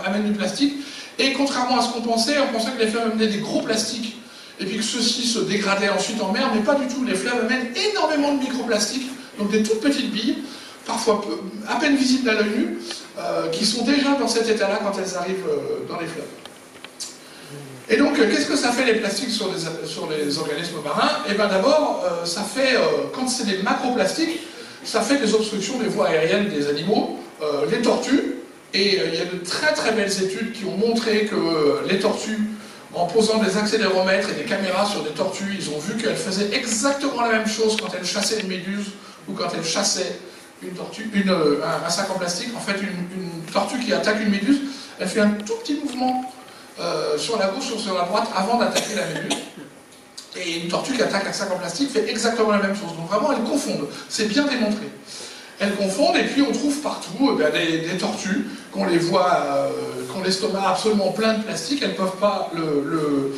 amènent du plastique, et contrairement à ce qu'on pensait, on pensait que les fleuves amenaient des gros plastiques, et puis que ceux-ci se dégradaient ensuite en mer, mais pas du tout. Les fleuves amènent énormément de microplastiques, donc des toutes petites billes, parfois à peine visibles à l'œil nu, qui sont déjà dans cet état-là quand elles arrivent dans les fleuves. Et donc, qu'est-ce que ça fait les plastiques sur les organismes marins? Eh bien d'abord, ça fait, quand c'est des macroplastiques, ça fait des obstructions des voies aériennes des animaux, les tortues, et il y a de très très belles études qui ont montré que les tortues, en posant des accéléromètres et des caméras sur des tortues, ils ont vu qu'elles faisaient exactement la même chose quand elles chassaient les méduses ou quand elles chassaient un sac en plastique. En fait, une tortue qui attaque une méduse, elle fait un tout petit mouvement sur la gauche ou sur la droite avant d'attaquer la méduse. Et une tortue qui attaque un sac en plastique fait exactement la même chose. Donc vraiment, elles confondent. C'est bien démontré. Elles confondent, et puis on trouve partout des tortues qu'on les voit, qu'on l'estomac absolument plein de plastique, elles ne peuvent pas le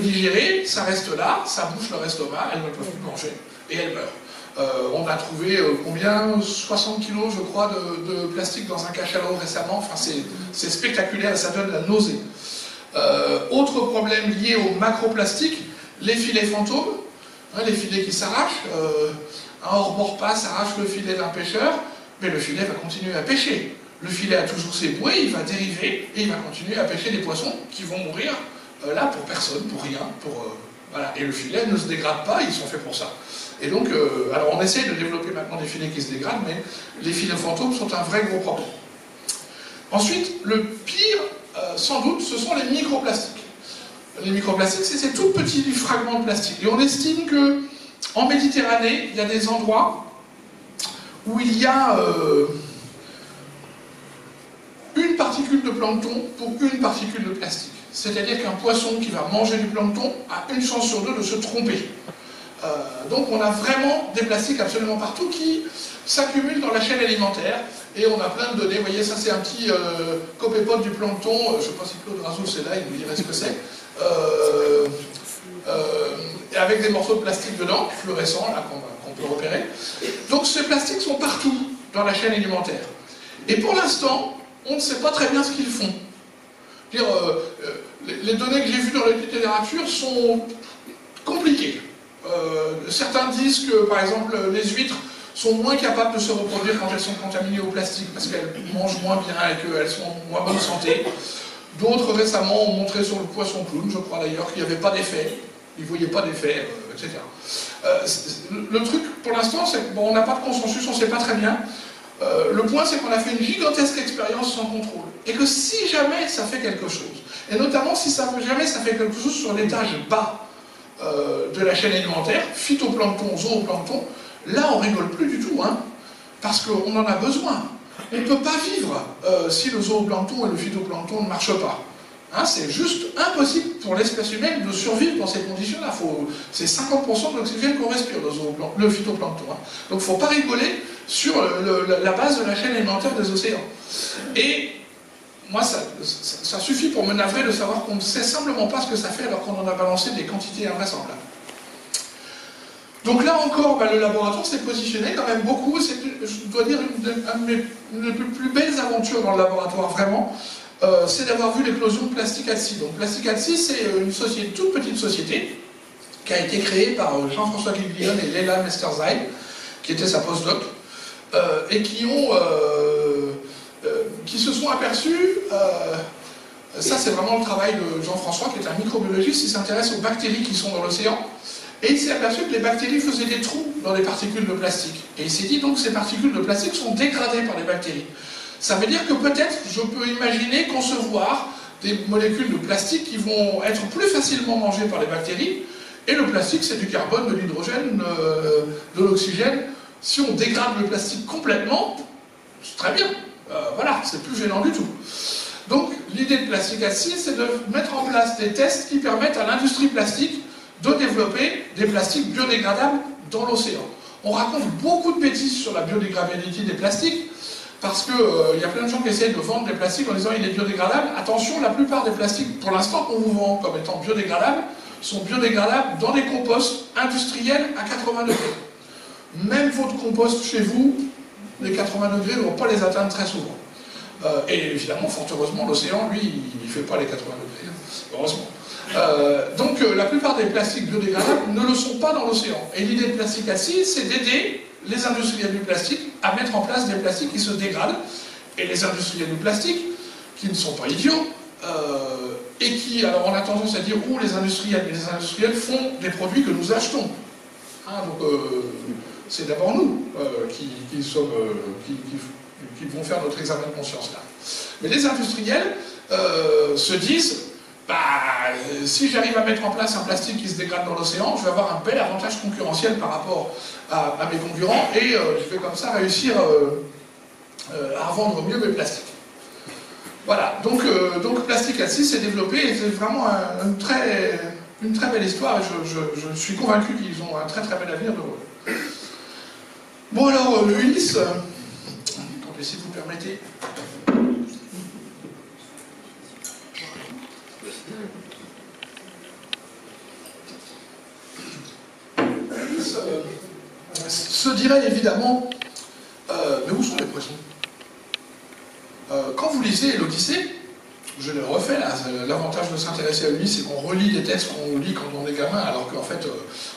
digérer, ça reste là, ça bouche leur estomac, elles ne peuvent plus manger, et elles meurent. On a trouvé combien 60 kilos, je crois, de plastique dans un cachalot récemment, enfin c'est spectaculaire, ça donne la nausée. Autre problème lié au macroplastique, les filets fantômes, hein, les filets qui s'arrachent. Un hors-bord passe, arrache le filet d'un pêcheur, mais le filet va continuer à pêcher. Le filet a toujours ses bouées, il va dériver et il va continuer à pêcher des poissons qui vont mourir là pour personne, pour rien. Voilà. Et le filet ne se dégrade pas, ils sont faits pour ça. Et donc, alors on essaie de développer maintenant des filets qui se dégradent, mais les filets fantômes sont un vrai gros problème. Ensuite, le pire, sans doute, ce sont les microplastiques. Les microplastiques, c'est ces tout petits fragments de plastique. Et on estime que en Méditerranée, il y a des endroits où il y a une particule de plancton pour une particule de plastique. C'est-à-dire qu'un poisson qui va manger du plancton a une chance sur deux de se tromper. Donc on a vraiment des plastiques absolument partout qui s'accumulent dans la chaîne alimentaire, et on a plein de données. Vous voyez, ça c'est un petit copépote du plancton, je ne sais pas si Claude Razoul c'est là, il vous dirait ce que c'est. Et avec des morceaux de plastique dedans, fluorescents, là, qu'on peut repérer. Donc ces plastiques sont partout dans la chaîne alimentaire. Et pour l'instant, on ne sait pas très bien ce qu'ils font. Les données que j'ai vues dans la littérature sont compliquées. Certains disent que, par exemple, les huîtres sont moins capables de se reproduire quand elles sont contaminées au plastique, parce qu'elles mangent moins bien et qu'elles sont en moins bonne santé. D'autres récemment ont montré sur le poisson clown, je crois d'ailleurs, qu'il n'y avait pas d'effet. Ils ne voyaient pas d'effet, etc. Le truc, pour l'instant, c'est qu'on n'a pas de consensus, on ne sait pas très bien. Le point, c'est qu'on a fait une gigantesque expérience sans contrôle. Et que si jamais ça fait quelque chose, et notamment si jamais ça fait quelque chose sur l'étage bas de la chaîne alimentaire, phytoplancton, zooplancton, là on rigole plus du tout, hein, parce qu'on en a besoin. On ne peut pas vivre si le zooplancton et le phytoplancton ne marchent pas. Hein, c'est juste impossible pour l'espèce humaine de survivre dans ces conditions-là. C'est 50% de l'oxygène qu'on respire, le phytoplancton. Hein. Donc il ne faut pas rigoler sur la base de la chaîne alimentaire des océans. Et moi, ça suffit pour me navrer de savoir qu'on ne sait simplement pas ce que ça fait alors qu'on en a balancé des quantités invraisemblables. Donc là encore, le laboratoire s'est positionné quand même beaucoup. C'est, je dois dire, une des plus belles aventures dans le laboratoire, vraiment. C'est d'avoir vu l'éclosion de Plastic at Sea. Donc Plastic at Sea, c'est une toute petite société qui a été créée par Jean-François Guiglione et Leila Mesterzaï, qui était sa postdoc, et qui se sont aperçus, ça c'est vraiment le travail de Jean-François, qui est un microbiologiste, il s'intéresse aux bactéries qui sont dans l'océan, et il s'est aperçu que les bactéries faisaient des trous dans les particules de plastique. Et il s'est dit donc que ces particules de plastique sont dégradées par les bactéries. Ça veut dire que peut-être, je peux imaginer, concevoir des molécules de plastique qui vont être plus facilement mangées par les bactéries. Et le plastique, c'est du carbone, de l'hydrogène, de l'oxygène. Si on dégrade le plastique complètement, c'est très bien. Voilà, c'est plus gênant du tout. Donc, l'idée de Plastic at Sea, c'est de mettre en place des tests qui permettent à l'industrie plastique de développer des plastiques biodégradables dans l'océan. On raconte beaucoup de bêtises sur la biodégradabilité des plastiques, parce qu'il y a plein de gens qui essayent de vendre des plastiques en disant il est biodégradable. Attention, la plupart des plastiques, pour l'instant, qu'on vous vend comme étant biodégradables, sont biodégradables dans des composts industriels à 80 degrés. Même votre compost chez vous, les 80 degrés ne vont pas les atteindre très souvent. Et évidemment, fort heureusement, l'océan, lui, il ne fait pas les 80 degrés, heureusement. Donc la plupart des plastiques biodégradables ne le sont pas dans l'océan. Et l'idée de Plastic at Sea, c'est d'aider les industriels du plastique à mettre en place des plastiques qui se dégradent. Et les industriels du plastique, qui ne sont pas idiots, et qui, alors on a tendance à dire, oh les industriels, mais les industriels font des produits que nous achetons. Hein, donc c'est d'abord nous qui vont faire notre examen de conscience là. Mais les industriels se disent, bah, si j'arrive à mettre en place un plastique qui se dégrade dans l'océan, je vais avoir un bel avantage concurrentiel par rapport à mes concurrents et je vais comme ça réussir à vendre mieux mes plastiques. Voilà, donc Plastic at Sea s'est développé et c'est vraiment une très belle histoire et je suis convaincu qu'ils ont un très très bel avenir devant eux. Bon alors, Ulysse, attendez si vous permettez. Ulysse se dirait évidemment, mais où sont les poissons? Quand vous lisez l'Odyssée, je l'ai refait là, l'avantage de s'intéresser à Ulysse, c'est qu'on relit des textes qu'on lit quand on est gamin, alors qu'en fait,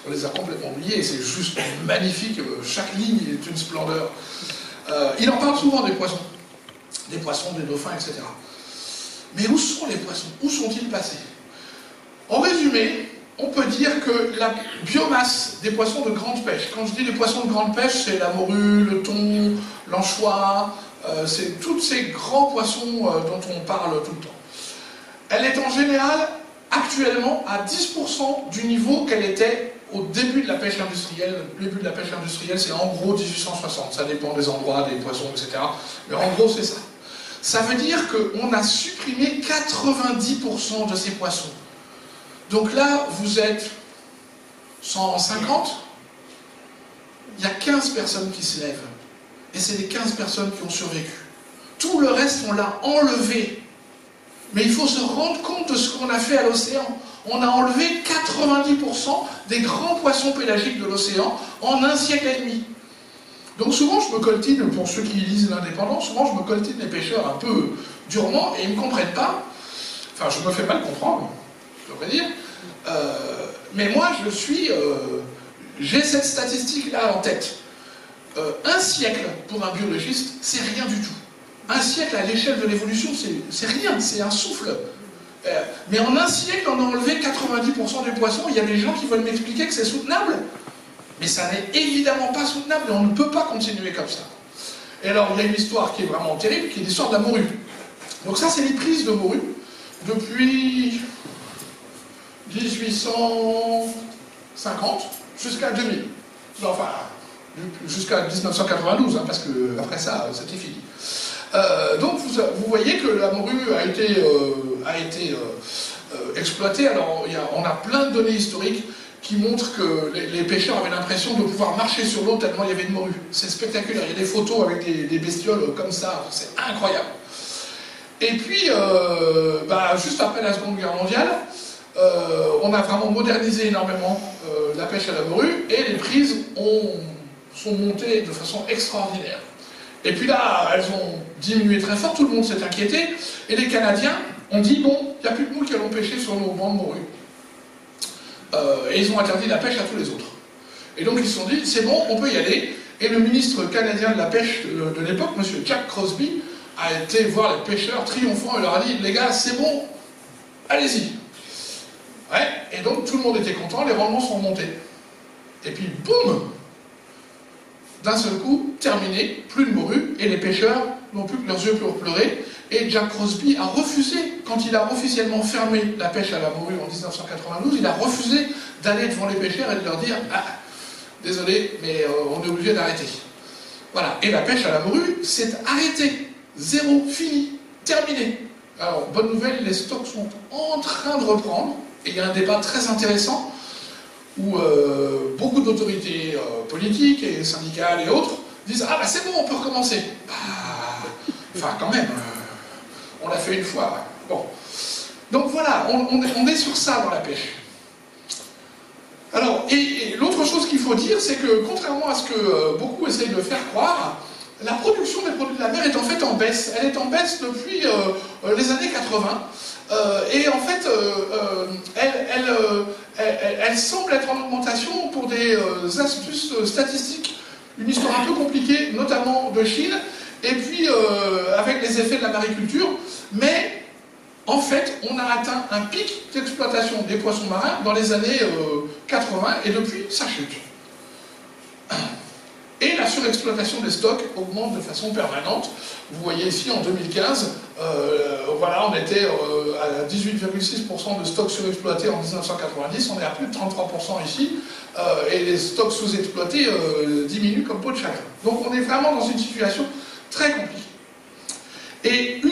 on les a complètement oubliés, et c'est juste magnifique, chaque ligne est une splendeur. Il en parle souvent des poissons, des dauphins, etc. Mais où sont les poissons? Où sont-ils passés? En résumé, on peut dire que la biomasse des poissons de grande pêche, quand je dis les poissons de grande pêche, c'est la morue, le thon, l'anchois, c'est tous ces grands poissons dont on parle tout le temps. Elle est en général actuellement à 10% du niveau qu'elle était au début de la pêche industrielle. Le début de la pêche industrielle, c'est en gros 1860. Ça dépend des endroits, des poissons, etc. Mais en gros, c'est ça. Ça veut dire qu'on a supprimé 90% de ces poissons. Donc là, vous êtes 150, il y a 15 personnes qui se lèvent. Et c'est les 15 personnes qui ont survécu. Tout le reste, on l'a enlevé. Mais il faut se rendre compte de ce qu'on a fait à l'océan. On a enlevé 90% des grands poissons pélagiques de l'océan en un siècle et demi. Donc souvent, je me coltine, pour ceux qui lisent l'Indépendant, souvent je me coltine les pêcheurs un peu durement et ils ne me comprennent pas. Enfin, je me fais pas le comprendre, je devrais dire. Mais moi, j'ai cette statistique-là en tête. Un siècle pour un biologiste, c'est rien du tout. Un siècle à l'échelle de l'évolution, c'est rien, c'est un souffle. Mais en un siècle, on a enlevé 90% des poissons. Il y a des gens qui veulent m'expliquer que c'est soutenable. Mais ça n'est évidemment pas soutenable et on ne peut pas continuer comme ça. Et alors, il y a une histoire qui est vraiment terrible, qui est l'histoire de la morue. Donc ça, c'est les prises de morue depuis 1850 jusqu'à 2000. Enfin, jusqu'à 1992, hein, parce que après ça, c'était fini. Donc vous voyez que la morue a été exploitée. Alors on a plein de données historiques qui montrent que les pêcheurs avaient l'impression de pouvoir marcher sur l'eau tellement il y avait de morue. C'est spectaculaire, il y a des photos avec des bestioles comme ça, c'est incroyable. Et puis, juste après la Seconde Guerre mondiale, on a vraiment modernisé énormément la pêche à la morue et les prises sont montées de façon extraordinaire. Et puis là, elles ont diminué très fort, tout le monde s'est inquiété, et les Canadiens ont dit, bon, il n'y a plus que nous qui allons pêcher sur nos bancs de morue. Et ils ont interdit la pêche à tous les autres. Et donc ils se sont dit, c'est bon, on peut y aller. Et le ministre canadien de la pêche de l'époque, M. Jack Crosby, a été voir les pêcheurs triomphants et leur a dit, les gars, c'est bon, allez-y. Ouais, et donc tout le monde était content, les rendements sont montés. Et puis, boum, d'un seul coup, terminé, plus de morue, et les pêcheurs n'ont plus que leurs yeux pour pleurer. Et Jack Crosby a refusé, quand il a officiellement fermé la pêche à la morue en 1992, il a refusé d'aller devant les pêcheurs et de leur dire « Ah, désolé, mais on est obligé d'arrêter. » Voilà, et la pêche à la morue s'est arrêtée. Zéro, fini, terminé. Alors, bonne nouvelle, les stocks sont en train de reprendre, et il y a un débat très intéressant où beaucoup d'autorités politiques et syndicales et autres disent « Ah, bah c'est bon, on peut recommencer. » Enfin, quand même, on l'a fait une fois. Bon. Donc voilà, on est sur ça dans la pêche. Alors, et l'autre chose qu'il faut dire, c'est que contrairement à ce que beaucoup essayent de faire croire, la production des produits de la mer est en fait en baisse. Elle est en baisse depuis les années 80. Et en fait, elle semble être en augmentation pour des astuces statistiques. Une histoire un peu compliquée, notamment de Chine, et puis avec les effets de la mariculture. Mais en fait, on a atteint un pic d'exploitation des poissons marins dans les années 80, et depuis, ça chute. Et la surexploitation des stocks augmente de façon permanente. Vous voyez ici, en 2015, voilà, on était à 18,6% de stocks surexploités en 1990, on est à plus de 33% ici, et les stocks sous-exploités diminuent comme peau de chagrin. Donc on est vraiment dans une situation très compliquée. Et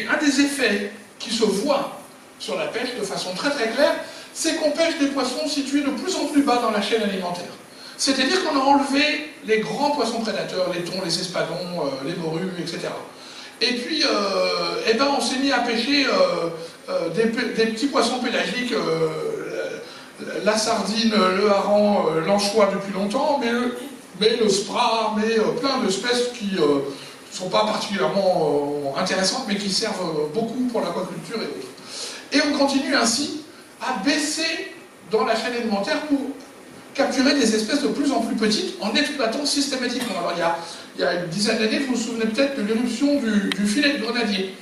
un des effets qui se voit sur la pêche de façon très très claire, c'est qu'on pêche des poissons situés de plus en plus bas dans la chaîne alimentaire. C'est-à-dire qu'on a enlevé les grands poissons prédateurs, les thons, les espadons, les morues, etc. Et puis, on s'est mis à pêcher des petits poissons pélagiques, la sardine, le hareng, l'anchois depuis longtemps, mais le sprat, mais plein d'espèces qui ne sont pas particulièrement intéressantes, mais qui servent beaucoup pour l'aquaculture et autres. Et on continue ainsi à baisser dans la chaîne alimentaire pour capturer des espèces de plus en plus petites en exploitant systématiquement. Alors il y a une dizaine d'années, vous vous souvenez peut-être de l'éruption du filet de grenadier.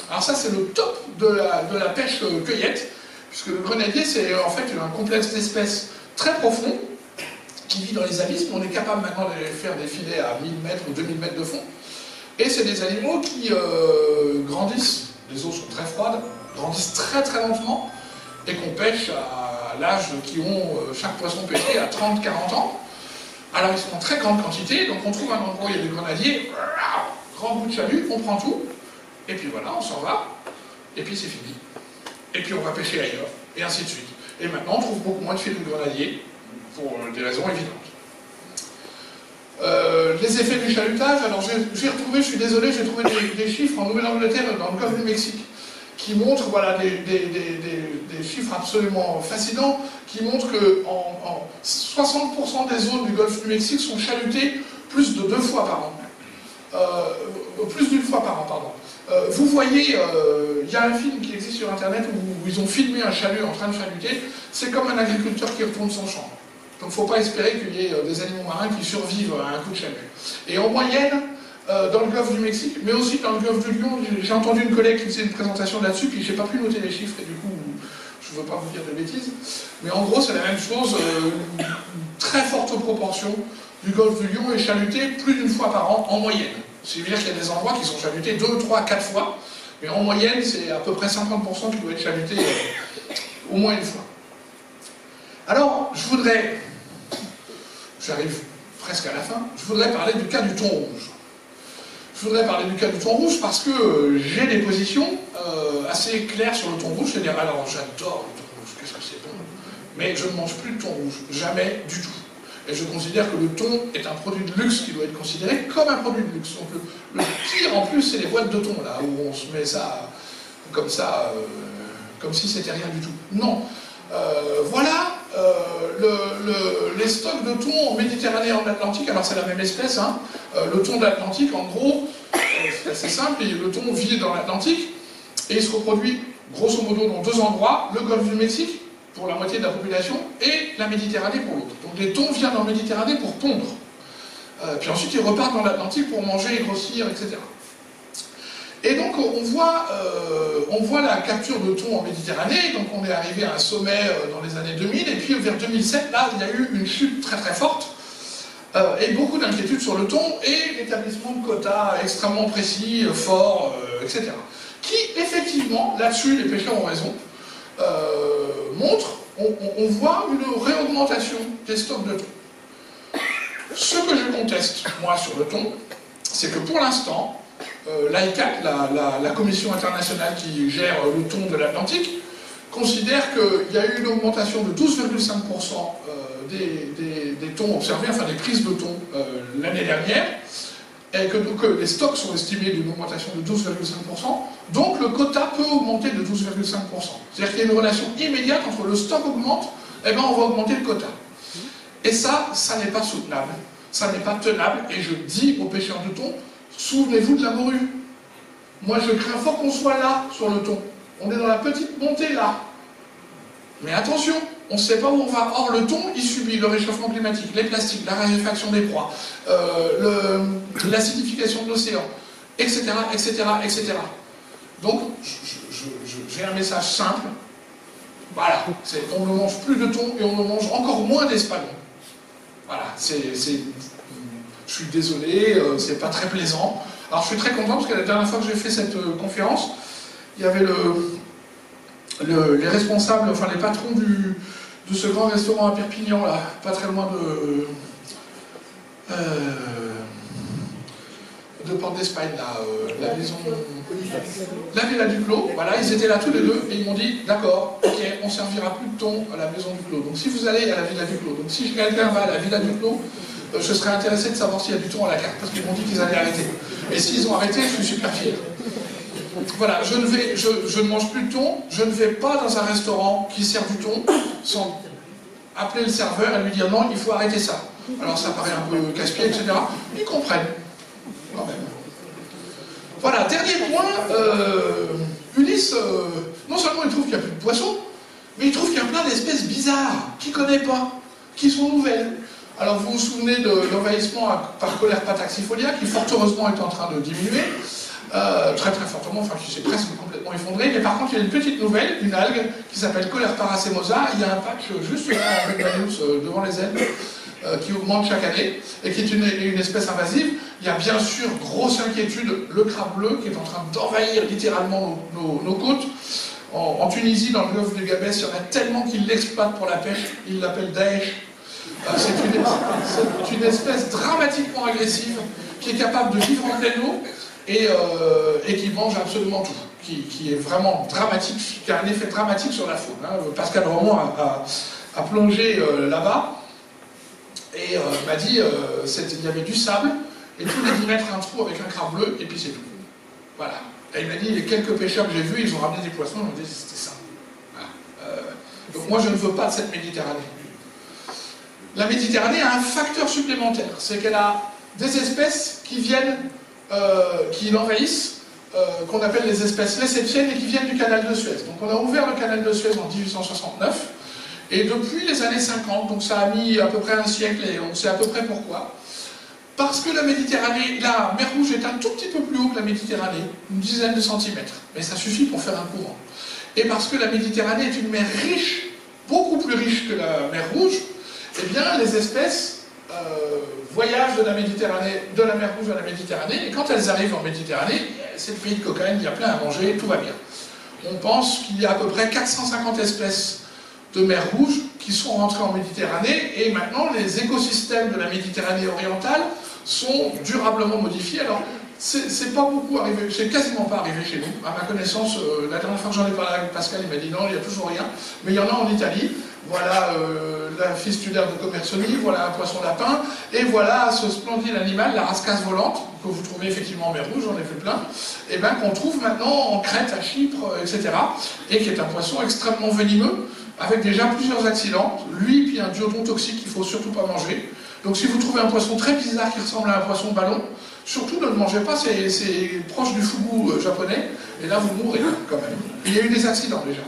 Alors ça c'est le top de la pêche cueillette, puisque le grenadier c'est en fait un complexe d'espèces très profond, qui vit dans les abysses, mais on est capable maintenant de faire des filets à 1000 mètres ou 2000 mètres de fond. Et c'est des animaux qui grandissent, les eaux sont très froides, grandissent très très lentement, et qu'on pêche à l'âge qui ont chaque poisson pêché à 30-40 ans. Alors ils sont en très grande quantité, donc on trouve un endroit où il y a des grenadiers, grand bout de chalut, on prend tout, et puis voilà, on s'en va, et puis c'est fini. Et puis on va pêcher ailleurs, et ainsi de suite. Et maintenant on trouve beaucoup moins de filets de grenadiers, pour des raisons évidentes. Les effets du chalutage, alors j'ai retrouvé, je suis désolé, j'ai trouvé des chiffres en Nouvelle-Angleterre, dans le golfe du Mexique, qui montrent voilà, des chiffres absolument fascinants, qui montrent que 60% des zones du golfe du Mexique sont chalutées plus de 2 fois par an. Plus d'une fois par an, pardon. Vous voyez, il y a un film qui existe sur Internet où ils ont filmé un chalut en train de chaluter. C'est comme un agriculteur qui retourne son champ. Donc il ne faut pas espérer qu'il y ait des animaux marins qui survivent à un coup de chalut. Et en moyenne, dans le golfe du Mexique, mais aussi dans le golfe du Lion, j'ai entendu une collègue qui faisait une présentation là-dessus, puis je n'ai pas pu noter les chiffres, et du coup, je ne veux pas vous dire de bêtises. Mais en gros, c'est la même chose, une très forte proportion du golfe du Lion est chaluté plus d'une fois par an, en moyenne. C'est-à-dire qu'il y a des endroits qui sont chalutés 2, 3, 4 fois, mais en moyenne, c'est à peu près 50% qui doit être chaluté au moins une fois. Alors, j'arrive presque à la fin, je voudrais parler du cas du thon rouge. Je voudrais parler du cas du thon rouge parce que j'ai des positions assez claires sur le thon rouge. C'est-à-dire, alors j'adore le thon rouge, qu'est-ce que c'est bon, mais je ne mange plus de thon rouge, jamais du tout. Et je considère que le thon est un produit de luxe qui doit être considéré comme un produit de luxe. Donc le pire en plus, c'est les boîtes de thon, là, où on se met ça comme ça, comme si c'était rien du tout. Non. Voilà les stocks de thon en Méditerranée et en Atlantique. Alors c'est la même espèce, hein. Le thon de l'Atlantique, en gros, c'est assez simple, le thon vit dans l'Atlantique et il se reproduit grosso modo dans 2 endroits, le golfe du Mexique pour la moitié de la population et la Méditerranée pour l'autre. Donc les thons viennent en Méditerranée pour pondre, puis ensuite ils repartent dans l'Atlantique pour manger et grossir, etc. Et donc on voit la capture de thon en Méditerranée, donc on est arrivé à un sommet dans les années 2000, et puis vers 2007, là, il y a eu une chute très très forte, et beaucoup d'inquiétudes sur le thon, et l'établissement de quotas extrêmement précis, forts, etc. Qui, effectivement, là-dessus, les pêcheurs ont raison, montre, on voit une réaugmentation des stocks de thon. Ce que je conteste, moi, sur le thon, c'est que pour l'instant, l'ICCAT, la commission internationale qui gère le thon de l'Atlantique, considère qu'il y a eu une augmentation de 12,5% des thons observés, enfin des prises de thon l'année dernière, et que donc les stocks sont estimés d'une augmentation de 12,5%, donc le quota peut augmenter de 12,5%. C'est-à-dire qu'il y a une relation immédiate entre le stock augmente, et bien on va augmenter le quota. Et ça n'est pas soutenable, ça n'est pas tenable, et je dis aux pêcheurs de thon, souvenez-vous de la morue. Moi, je crains fort qu'on soit là, sur le thon. On est dans la petite montée, là. Mais attention, on ne sait pas où on va. Or, le thon, il subit le réchauffement climatique, les plastiques, la raréfaction des proies, l'acidification de l'océan, etc., etc., etc. Donc, je j'ai un message simple. Voilà, on ne mange plus de thon et on ne mange encore moins d'espadon. Voilà, je suis désolé, c'est pas très plaisant. Alors je suis très content parce que la dernière fois que j'ai fait cette conférence, il y avait les responsables, enfin les patrons de ce grand restaurant à Perpignan, là, pas très loin de Porte d'Espagne, la maison, la Villa du Clos, voilà, ils étaient là tous les deux et ils m'ont dit, d'accord, ok, on servira plus de thon à la maison du Clos. Donc si vous allez à la Villa du Clos, donc si quelqu'un va à la Villa du Clos, je serais intéressé de savoir s'il y a du thon à la carte, parce qu'ils m'ont dit qu'ils allaient arrêter. Et s'ils ont arrêté, je suis super fier. Voilà, je ne mange plus de thon, je ne vais pas dans un restaurant qui sert du thon sans appeler le serveur et lui dire non, il faut arrêter ça. Alors ça paraît un peu casse-pied, etc. Ils comprennent. Quand même. Voilà, dernier point, Ulysse, non seulement il trouve qu'il n'y a plus de poissons, mais il trouve qu'il y a plein d'espèces bizarres, qu'il ne connaît pas, qui sont nouvelles. Alors vous vous souvenez de l'envahissement par Colerpa taxifolia, qui fort heureusement est en train de diminuer, très très fortement, enfin qui s'est presque complètement effondré, mais par contre il y a une petite nouvelle, une algue, qui s'appelle Colerpa racemosa, il y a un patch juste là, avec la news devant les ailes, qui augmente chaque année, et qui est une espèce invasive. Il y a bien sûr, grosse inquiétude, le crabe bleu, qui est en train d'envahir littéralement nos côtes. En Tunisie, dans le golfe de Gabès, il y en a tellement qu'ils l'exploitent pour la pêche, ils l'appellent Daesh. C'est une espèce dramatiquement agressive, qui est capable de vivre en pleine eau, et qui mange absolument tout, qui est vraiment dramatique, qui a un effet dramatique sur la faune. Hein. Pascal Romand a plongé là-bas, et m'a dit il y avait du sable, et tous les 10 mètres un trou avec un crabe bleu, et puis c'est tout. Voilà. Et il m'a dit, les quelques pêcheurs que j'ai vus, ils ont ramené des poissons, ils m'ont dit c'était ça. Voilà. Donc moi je ne veux pas de cette Méditerranée. La Méditerranée a un facteur supplémentaire, c'est qu'elle a des espèces qui viennent, qui l'envahissent, qu'on appelle les espèces lessétiennes, et qui viennent du canal de Suez. Donc on a ouvert le canal de Suez en 1869, et depuis les années 50, donc ça a mis à peu près un siècle, et on sait à peu près pourquoi. Parce que la Méditerranée, la mer Rouge est un tout petit peu plus haut que la Méditerranée, une dizaine de centimètres, mais ça suffit pour faire un courant. Et parce que la Méditerranée est une mer riche, beaucoup plus riche que la mer Rouge, eh bien les espèces voyagent de la mer Rouge à la Méditerranée, et quand elles arrivent en Méditerranée, c'est le pays de cocaïne, il y a plein à manger, tout va bien. On pense qu'il y a à peu près 450 espèces de mer Rouge qui sont rentrées en Méditerranée, et maintenant les écosystèmes de la Méditerranée orientale sont durablement modifiés. Alors c'est pas beaucoup arrivé, c'est quasiment pas arrivé chez nous. À ma connaissance, la dernière fois que j'en ai parlé avec Pascal, il m'a dit non, il n'y a toujours rien, mais il y en a en Italie. Voilà la fistulaire de Commersoni, voilà un poisson lapin, et voilà ce splendide animal, la rascasse volante, que vous trouvez effectivement en mer Rouge, j'en ai vu plein, et bien qu'on trouve maintenant en Crète, à Chypre, etc., et qui est un poisson extrêmement venimeux, avec déjà plusieurs accidents, lui, puis un duodon toxique qu'il ne faut surtout pas manger. Donc si vous trouvez un poisson très bizarre qui ressemble à un poisson ballon, surtout ne le mangez pas, c'est proche du fugu japonais, et là vous mourrez quand même. Il y a eu des accidents déjà.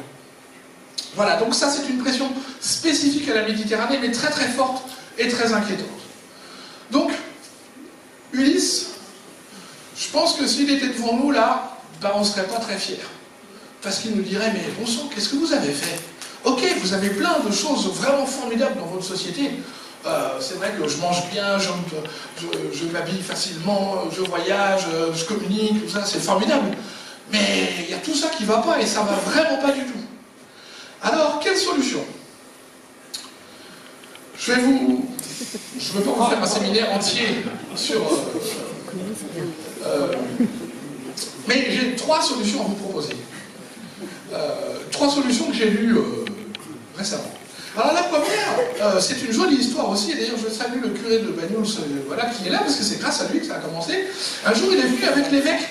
Voilà, donc ça c'est une pression spécifique à la Méditerranée, mais très très forte et très inquiétante. Donc, Ulysse, je pense que s'il était devant nous là, ben, on ne serait pas très fiers. Parce qu'il nous dirait, mais bon sang, qu'est-ce que vous avez fait? Ok, vous avez plein de choses vraiment formidables dans votre société. C'est vrai que je mange bien, je m'habille facilement, je voyage, je communique, tout ça, c'est formidable. Mais il y a tout ça qui ne va pas, et ça ne va vraiment pas du tout. Alors, quelle solution? Je ne veux pas vous faire un séminaire entier sur... mais j'ai 3 solutions à vous proposer. 3 solutions que j'ai lues récemment. Alors la première, c'est une jolie histoire aussi, et d'ailleurs je salue le curé de Bagnols, voilà, qui est là, parce que c'est grâce à lui que ça a commencé. Un jour il est venu avec l'évêque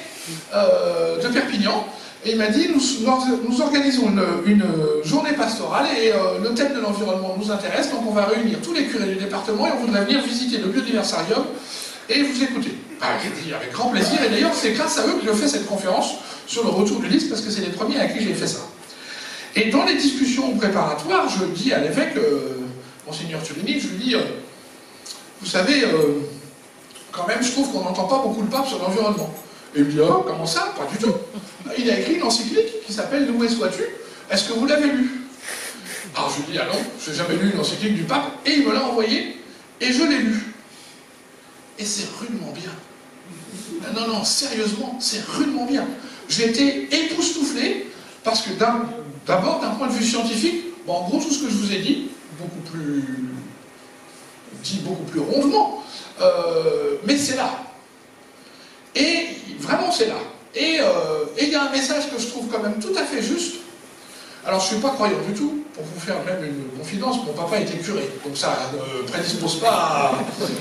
de Perpignan, et il m'a dit, nous organisons une journée pastorale, et le thème de l'environnement nous intéresse, donc on va réunir tous les curés du département, et on voudrait venir visiter le biodiversarium, et vous écouter. Ah, j'ai dit avec grand plaisir, et d'ailleurs c'est grâce à eux que je fais cette conférence sur le retour d'Ulysse, parce que c'est les premiers à qui j'ai fait ça. Et dans les discussions préparatoires, je dis à l'évêque, Monseigneur Turini, je lui dis, vous savez, quand même, je trouve qu'on n'entend pas beaucoup le pape sur l'environnement. Et il me dit, oh, comment ça? Pas du tout. Il a écrit une encyclique qui s'appelle D'où sois-tu? Est-ce que vous l'avez lu? Alors je lui dis, ah non, je n'ai jamais lu une encyclique du pape, et il me l'a envoyé, et je l'ai lu. Et c'est rudement bien. Non, non, sérieusement, c'est rudement bien. J'ai été époustouflé, parce que d'abord, d'un point de vue scientifique, bon, en gros, tout ce que je vous ai dit beaucoup plus rondement, mais c'est là. Et vraiment, c'est là. Et il y a un message que je trouve quand même tout à fait juste. Alors, je ne suis pas croyant du tout, pour vous faire même une confidence, mon papa était curé, donc ça ne prédispose pas à...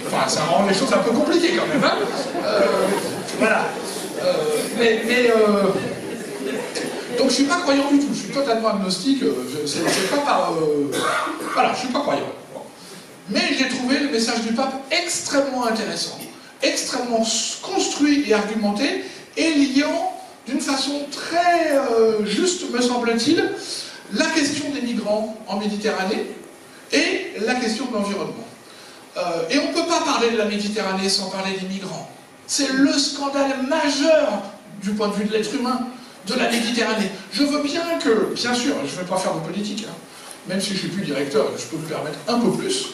Enfin, ça rend les choses un peu compliquées quand même, hein. Voilà. Donc, je ne suis pas croyant du tout, je suis totalement agnostique, c'est pas par... Voilà, je ne suis pas croyant. Mais j'ai trouvé le message du pape extrêmement intéressant, extrêmement construit et argumenté, et liant d'une façon très juste, me semble-t-il, la question des migrants en Méditerranée et la question de l'environnement. Et on ne peut pas parler de la Méditerranée sans parler des migrants. C'est le scandale majeur du point de vue de l'être humain, de la Méditerranée. Je veux bien que, bien sûr, je ne vais pas faire de politique, hein, même si je ne suis plus directeur, je peux me permettre un peu plus,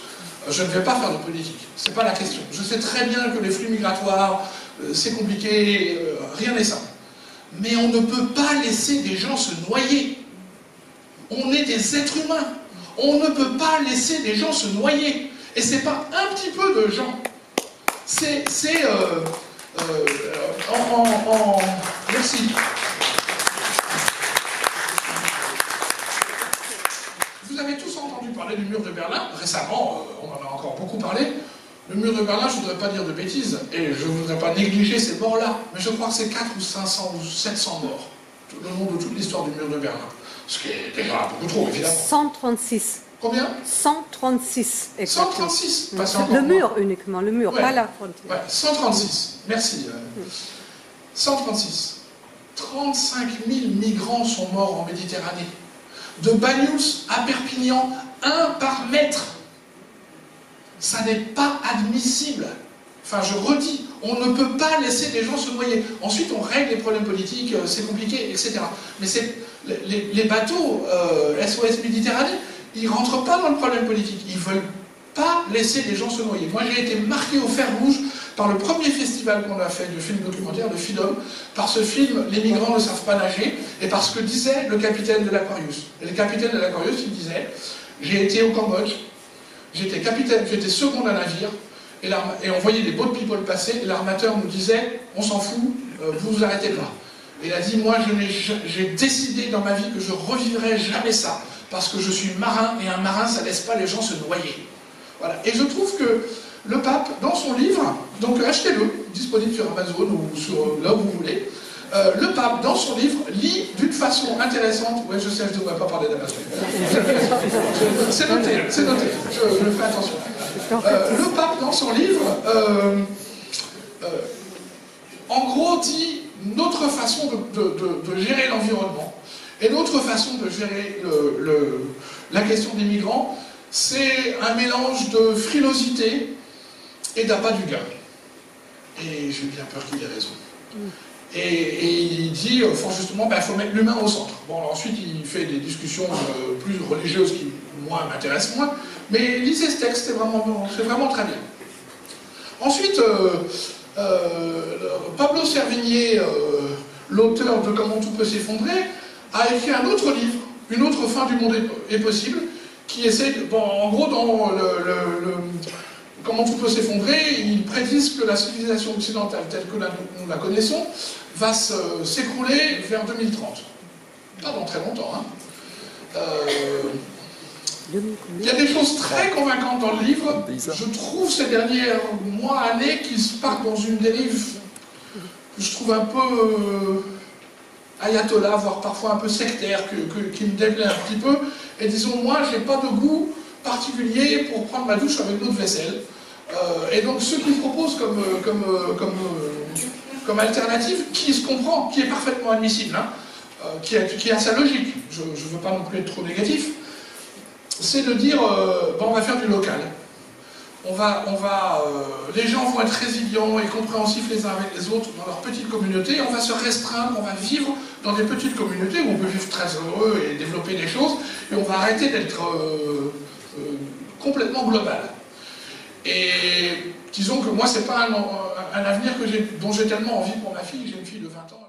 je ne vais pas faire de politique, ce n'est pas la question. Je sais très bien que les flux migratoires, c'est compliqué, rien n'est simple. Mais on ne peut pas laisser des gens se noyer. On est des êtres humains. On ne peut pas laisser des gens se noyer. Et c'est pas un petit peu de gens. Merci. Vous avez tous entendu parler du mur de Berlin. Récemment, on en a encore beaucoup parlé. Le mur de Berlin, je ne voudrais pas dire de bêtises, et je ne voudrais pas négliger ces morts-là, mais je crois que c'est 400 ou 500 ou 700 morts, tout le long de toute l'histoire du mur de Berlin. Ce qui est déjà beaucoup trop, évidemment. 136. Combien? 136. Exactement. 136. Le mur uniquement, le mur, ouais, pas la frontière. Ouais, 136. Merci. 136. 35 000 migrants sont morts en Méditerranée. De Bagnous à Perpignan, 1 par mètre. Ça n'est pas admissible. Enfin, je redis, on ne peut pas laisser des gens se noyer. Ensuite, on règle les problèmes politiques, c'est compliqué, etc. Mais les bateaux SOS Méditerranée, ils ne rentrent pas dans le problème politique. Ils ne veulent pas laisser les gens se noyer. Moi, j'ai été marqué au fer rouge par le premier festival qu'on a fait de film documentaire, de FIDOM, par ce film « Les migrants ne savent pas nager » et par ce que disait le capitaine de l'Aquarius. Et le capitaine de l'Aquarius, il disait « J'ai été au Cambodge, j'étais capitaine, j'étais second d'un navire, et on voyait des boat people passer, et l'armateur nous disait « On s'en fout, vous vous arrêtez pas ». Et il a dit « Moi, j'ai décidé dans ma vie que je revivrai jamais ça, parce que je suis marin, et un marin, ça laisse pas les gens se noyer. » Voilà. Et je trouve que le pape, dans son livre, donc achetez-le, disponible sur Amazon ou sur là où vous voulez, le pape, dans son livre, lit d'une façon intéressante. Ouais, je sais, je ne devrais pas parler d'Amazon. C'est noté, je fais attention. Le pape, dans son livre, en gros, dit notre façon de gérer l'environnement et notre façon de gérer la question des migrants, c'est un mélange de frilosité et d'appât du gain. Et j'ai bien peur qu'il ait raison. Et il dit, fort justement, il faut mettre l'humain au centre. Bon, alors ensuite, il fait des discussions plus religieuses qui, moi, m'intéressent moins, mais lisez ce texte, c'est vraiment très bien. Ensuite, Pablo Servigné, l'auteur de Comment tout peut s'effondrer, a écrit un autre livre, Une autre fin du monde est possible, qui essaie, en gros, dans Comment tout peut s'effondrer, ils prédisent que la civilisation occidentale, telle que nous la connaissons, va s'écrouler vers 2030. Pas dans très longtemps, hein. Il y a des choses très convaincantes dans le livre. Je trouve ces derniers mois, années, qu'ils se partent dans une dérive que je trouve un peu ayatollah, voire parfois un peu sectaire, qui me déplaît un petit peu. Et disons, moi, j'ai pas de goût particulier pour prendre ma douche avec l'eau de vaisselle. Et donc, ce qu'ils proposent comme alternative, qui se comprend, qui est parfaitement admissible, hein, qui a sa logique, je ne veux pas non plus être trop négatif, c'est de dire, on va faire du local. les gens vont être résilients et compréhensifs les uns avec les autres dans leur petite communauté. On va se restreindre, on va vivre dans des petites communautés où on peut vivre très heureux et développer des choses. Et on va arrêter d'être complètement global. Et disons que moi, c'est pas un avenir dont j'ai tellement envie pour ma fille. J'ai une fille de 20 ans.